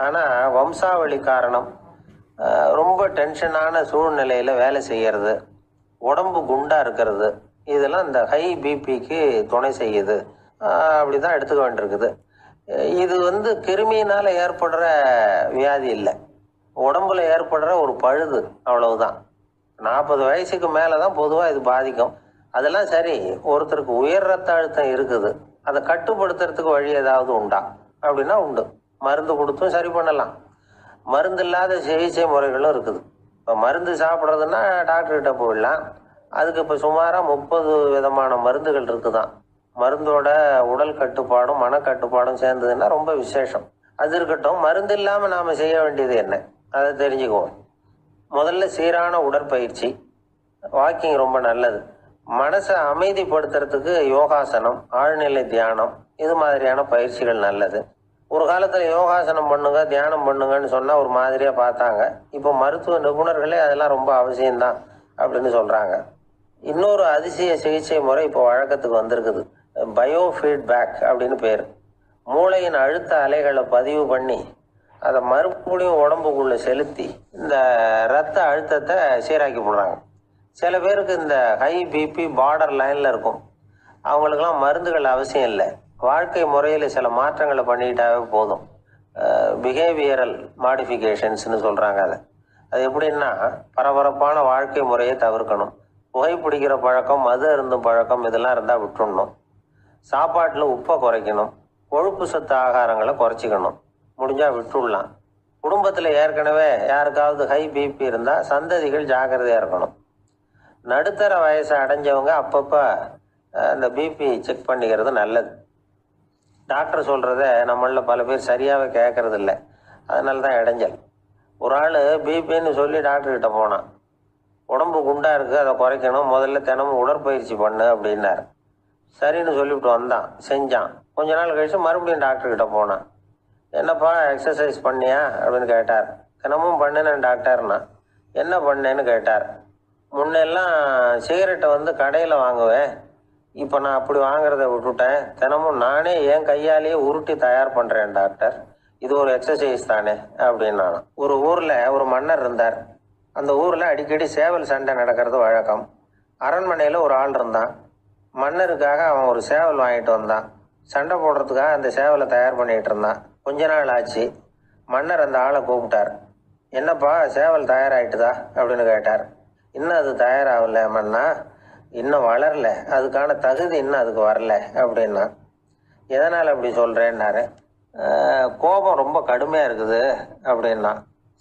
ஆனால் வம்சாவளி காரணம், ரொம்ப டென்ஷனான சூழ்நிலையில் வேலை செய்கிறது, உடம்பு குண்டாக இருக்கிறது, இதெல்லாம் இந்த ஹை பிபிக்கு துணை செய்யுது. அப்படி தான் எடுத்துக்க வேண்டியிருக்குது. இது கிருமியினால் ஏற்படுற வியாதி இல்லை, உடம்புல ஏற்படுற ஒரு பழுது, அவ்வளவுதான். 40 வயசுக்கு மேலே தான் பொதுவாக இது பாதிக்கும். அதெல்லாம் சரி, ஒருத்தருக்கு உயர் ரத்த அழுத்தம் இருக்குது, அதை கட்டுப்படுத்துறதுக்கு வழி ஏதாவது உண்டா அப்படின்னா உண்டு. மருந்து கொடுத்தும் சரி பண்ணலாம். மருந்து இல்லாத சிகிச்சை முறைகளும் இருக்குது. இப்போ மருந்து சாப்பிட்றதுன்னா டாக்டர்கிட்ட போயிடலாம். அதுக்கு இப்போ சுமாராக 30 விதமான மருந்துகள் இருக்குதான். மருந்தோட உடல் கட்டுப்பாடும் மனக்கட்டுப்பாடும் சேர்ந்ததுன்னா ரொம்ப விசேஷம். அது இருக்கட்டும், மருந்து இல்லாமல் நாம் செய்ய வேண்டியது என்ன, அதை தெரிஞ்சுக்குவோம். முதல்ல சீரான உடற்பயிற்சி, வாக்கிங் ரொம்ப நல்லது. மனசை அமைதிப்படுத்துறதுக்கு யோகாசனம், ஆழ்நிலை தியானம், இது மாதிரியான பயிற்சிகள் நல்லது. ஒரு காலத்தில் யோகாசனம் பண்ணுங்க, தியானம் பண்ணுங்கன்னு சொன்னால் ஒரு மாதிரியாக பார்த்தாங்க. இப்போ மருத்துவ நிபுணர்களே அதெல்லாம் ரொம்ப அவசியம்தான் அப்படின்னு சொல்கிறாங்க. இன்னொரு அதிசய சிகிச்சை முறை இப்போ வழக்கத்துக்கு வந்திருக்குது, பயோ ஃபீட்பேக் அப்படின்னு பேர். மூளையின் அழுத்த அலைகளை பதிவு பண்ணி அதை மறுபடியும் உடம்புக்குள்ளே செலுத்தி இந்த ரத்த அழுத்தத்தை சீராக்கி போடுறாங்க. சில பேருக்கு இந்த ஹை பிபி பார்டர் லைனில் இருக்கும். அவங்களுக்கெல்லாம் மருந்துகள் அவசியம் இல்லை, வாழ்க்கை முறையில் சில மாற்றங்களை பண்ணிக்கிட்டாவே போதும். பிஹேவியரல் மாடிஃபிகேஷன்ஸ்னு சொல்கிறாங்க. அது எப்படின்னா, பரபரப்பான வாழ்க்கை முறையை தவிர்க்கணும், புகைப்பிடிக்கிற பழக்கம், மது அருந்தும் பழக்கம், இதெல்லாம் இருந்தால் விட்டுடணும். சாப்பாட்டில் உப்பை குறைக்கணும், கொழுப்பு சத்து ஆகாரங்களை குறைச்சிக்கணும், முடிஞ்சால் விட்டுடலாம். குடும்பத்தில் ஏற்கனவே யாருக்காவது ஹை பிபி இருந்தால் சந்ததிகள் ஜாக்கிரதையாக இருக்கணும். நடுத்தர வயசை அடைஞ்சவங்க அப்பப்போ அந்த பிபி செக் பண்ணிக்கிறது நல்லது. டாக்டர் சொல்கிறத நம்மளில் பல பேர் சரியாகவே கேட்கறது இல்லை, அதனால தான் இடைஞ்சல். ஒரு ஆள் பிபின்னு சொல்லி டாக்டர்கிட்ட போனான். உடம்பு குண்டா இருக்கு, அதை குறைக்கணும், முதல்ல தினமும் உடற்பயிற்சி பண்ணு அப்படின்னார். சரின்னு சொல்லிவிட்டு வந்தான், செஞ்சான். கொஞ்ச நாள் கழிச்சு மறுபடியும் டாக்டர்கிட்ட போனான். என்னப்பா எக்ஸசைஸ் பண்ணியா அப்படின்னு கேட்டார். தினமும் பண்ணினேன் டாக்டர்னா. என்ன பண்ணேன்னு கேட்டார். முன்னெல்லாம் சிகரெட்டை வந்து கடையில் வாங்குவேன், இப்போ நான் அப்படி வாங்குறத விட்டுட்டேன், தினமும் நானே என் கையாலேயே உருட்டி தயார் பண்ணுறேன் டாக்டர், இது ஒரு எக்ஸசைஸ் தானே அப்படின்னா. ஒரு ஊரில் ஒரு மன்னர் இருந்தார். அந்த ஊரில் அடிக்கடி சேவல் சண்டை நடக்கிறது வழக்கம். அரண்மனையில் ஒரு ஆள் இருந்தான். மன்னருக்காக அவன் ஒரு சேவல் வாங்கிட்டு வந்தான். சண்டை போடுறதுக்காக அந்த சேவலை தயார் பண்ணிகிட்டு இருந்தான். கொஞ்ச நாள் ஆச்சு. மன்னர் அந்த ஆளை கூப்பிட்டார். என்னப்பா சேவல் தயாராகிட்டுதா அப்படின்னு கேட்டார். இன்னும் அது தயாராகல மன்னா, இன்னும் வளரல, அதுக்கான தகுதி இன்னும் அதுக்கு வரல அப்படின்னா. எதனால் அப்படி சொல்கிறேன்னாரு. கோபம் ரொம்ப கடுமையாக இருக்குது அப்படின்னா.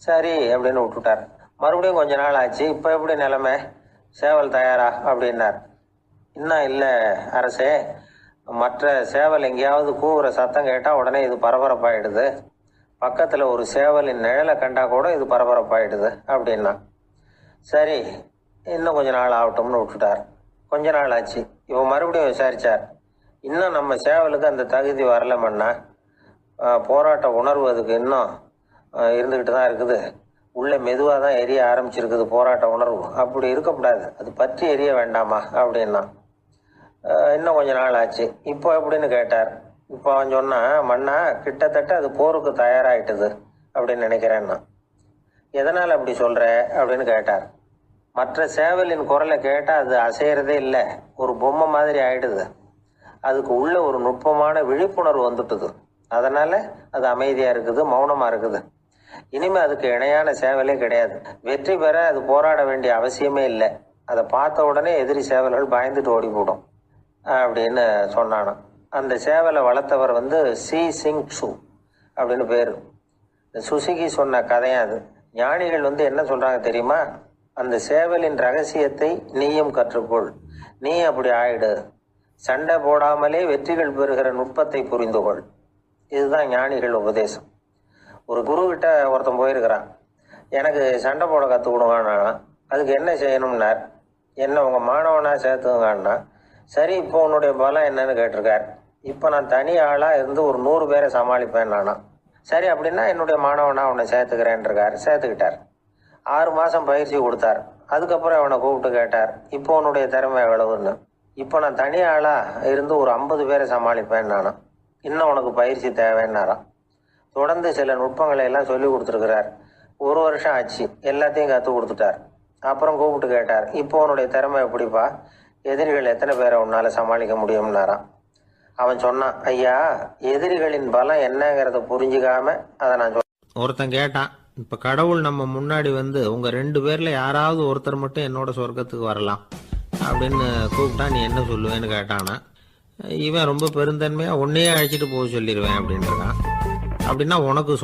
சரி அப்படின்னு விட்டுட்டார். மறுபடியும் கொஞ்ச நாள் ஆச்சு. இப்போ எப்படி நிலைமை, சேவல் தயாரா அப்படின்னார். இன்னும் இல்லை அரசே, மற்ற சேவல் எங்கேயாவது கூவுற சத்தம் கேட்டால் உடனே இது பரபரப்பாயிடுது, பக்கத்தில் ஒரு சேவலின் நிழலை கண்டா கூட இது பரபரப்பாயிடுது அப்படின்னா. சரி இன்னும் கொஞ்ச நாள் ஆகட்டும்னு விட்டுட்டார். கொஞ்ச நாள் ஆச்சு. இப்போ மறுபடியும் விசாரித்தார். இன்னும் நம்ம சேவலுக்கு அந்த தகுதி வரலமன்னா, போராட்ட உணர்வு அதுக்கு இன்னும் இருந்துக்கிட்டு தான் இருக்குது, உள்ளே மெதுவாக தான் எரிய ஆரம்பிச்சிருக்குது போராட்ட உணர்வு, அப்படி இருக்கக்கூடாது, அது பற்றி எரிய வேண்டாமா அப்படின்னா. இன்னும் கொஞ்ச நாள் ஆச்சு. இப்போ எப்படின்னு கேட்டார். இப்போ அவன் சொன்னான், மன்னா கிட்டத்தட்ட அது போருக்கு தயாராகிட்டுது அப்படின்னு நினைக்கிறேன்னா. எதனால் அப்படி சொல்கிற அப்படின்னு கேட்டார். மற்ற சேவலின் குரலை கேட்டால் அது அசைகிறதே இல்லை, ஒரு பொம்மை மாதிரி ஆயிடுது, அதுக்கு உள்ள ஒரு நுட்பமான விழிப்புணர்வு வந்துட்டுது, அதனால் அது அமைதியாக இருக்குது, மௌனமாக இருக்குது. இனிமேல் அதுக்கு இணையான சேவலே கிடையாது, வெற்றி பெற அது போராட வேண்டிய அவசியமே இல்லை, அதை பார்த்த உடனே எதிரி சேவல்கள் பயந்துட்டு ஓடி போடும் அப்படின்னு சொன்னானான். அந்த சேவலை வளர்த்தவர் வந்து சி சிங் சு அப்படின்னு பேர். சுசுகி சொன்ன கதையும் அது. ஞானிகள் வந்து என்ன சொல்கிறாங்க தெரியுமா, அந்த சேவலின் ரகசியத்தை நீயும் கற்றுக்கொள், நீ அப்படி ஆயிடு, சண்டை போடாமலே வெற்றிகள் பெறுகிற நுட்பத்தை புரிந்து கொள். இதுதான் ஞானிகள் உபதேசம். ஒரு குருக்கிட்ட ஒருத்தன் போயிருக்கிறான். எனக்கு சண்டை போட கற்றுக் கொடுங்கன்னா, அதுக்கு என்ன செய்யணும்னார். என்ன உங்கள் மாணவனாக சேர்த்துங்கண்ணா. சரி இப்போ உன்னுடைய பலம் என்னன்னு கேட்டிருக்கார். இப்போ நான் தனி ஆளாக இருந்து ஒரு 100 பேரை சமாளிப்பேன் நானா. சரி அப்படின்னா என்னுடைய மாணவனாக உன்னை சேர்த்துக்கிறேன்ருக்கார். சேர்த்துக்கிட்டார். 6 மாதம் பயிற்சி கொடுத்தார். அதுக்கப்புறம் அவனை கூப்பிட்டு கேட்டார், இப்போ உன்னுடைய திறமை எவ்வளவுன்னு. இப்போ நான் தனி ஆளாக இருந்து ஒரு 50 பேரை சமாளிப்பேன் நானா. இன்னும் உனக்கு பயிற்சி தேவைன்னாராம். தொடர்ந்து சில நுட்பங்களை எல்லாம் சொல்லி கொடுத்துருக்கிறார். 1 வருஷம் ஆச்சு. எல்லாத்தையும் கற்றுக் கொடுத்துட்டார். அப்புறம் கூப்பிட்டு கேட்டார், இப்போ உன்னுடைய திறமை எப்படிப்பா, எதிரிகள் எத்தனை பேரை உன்னால் சமாளிக்க முடியும்னாராம். அவன் சொன்னான், ஐயா எதிரிகளின் பலம் என்னங்கிறத புரிஞ்சுக்காம அதை நான் ஒருத்தன் கேட்டான், இப்போ கடவுள் நம்ம முன்னாடி வந்து உங்கள் 2 பேரில் யாராவது ஒருத்தர் மட்டும் என்னோட சொர்க்கத்துக்கு வரலாம் அப்படின்னு கூப்பிட்டா நீ என்ன சொல்லுவேன்னு கேட்டானா. இவன் ரொம்ப பெருந்தன்மையாக உன்னையே அழைச்சிட்டு போக சொல்லிடுவேன் அப்படின்றான். அப்படின்னா உனக்கு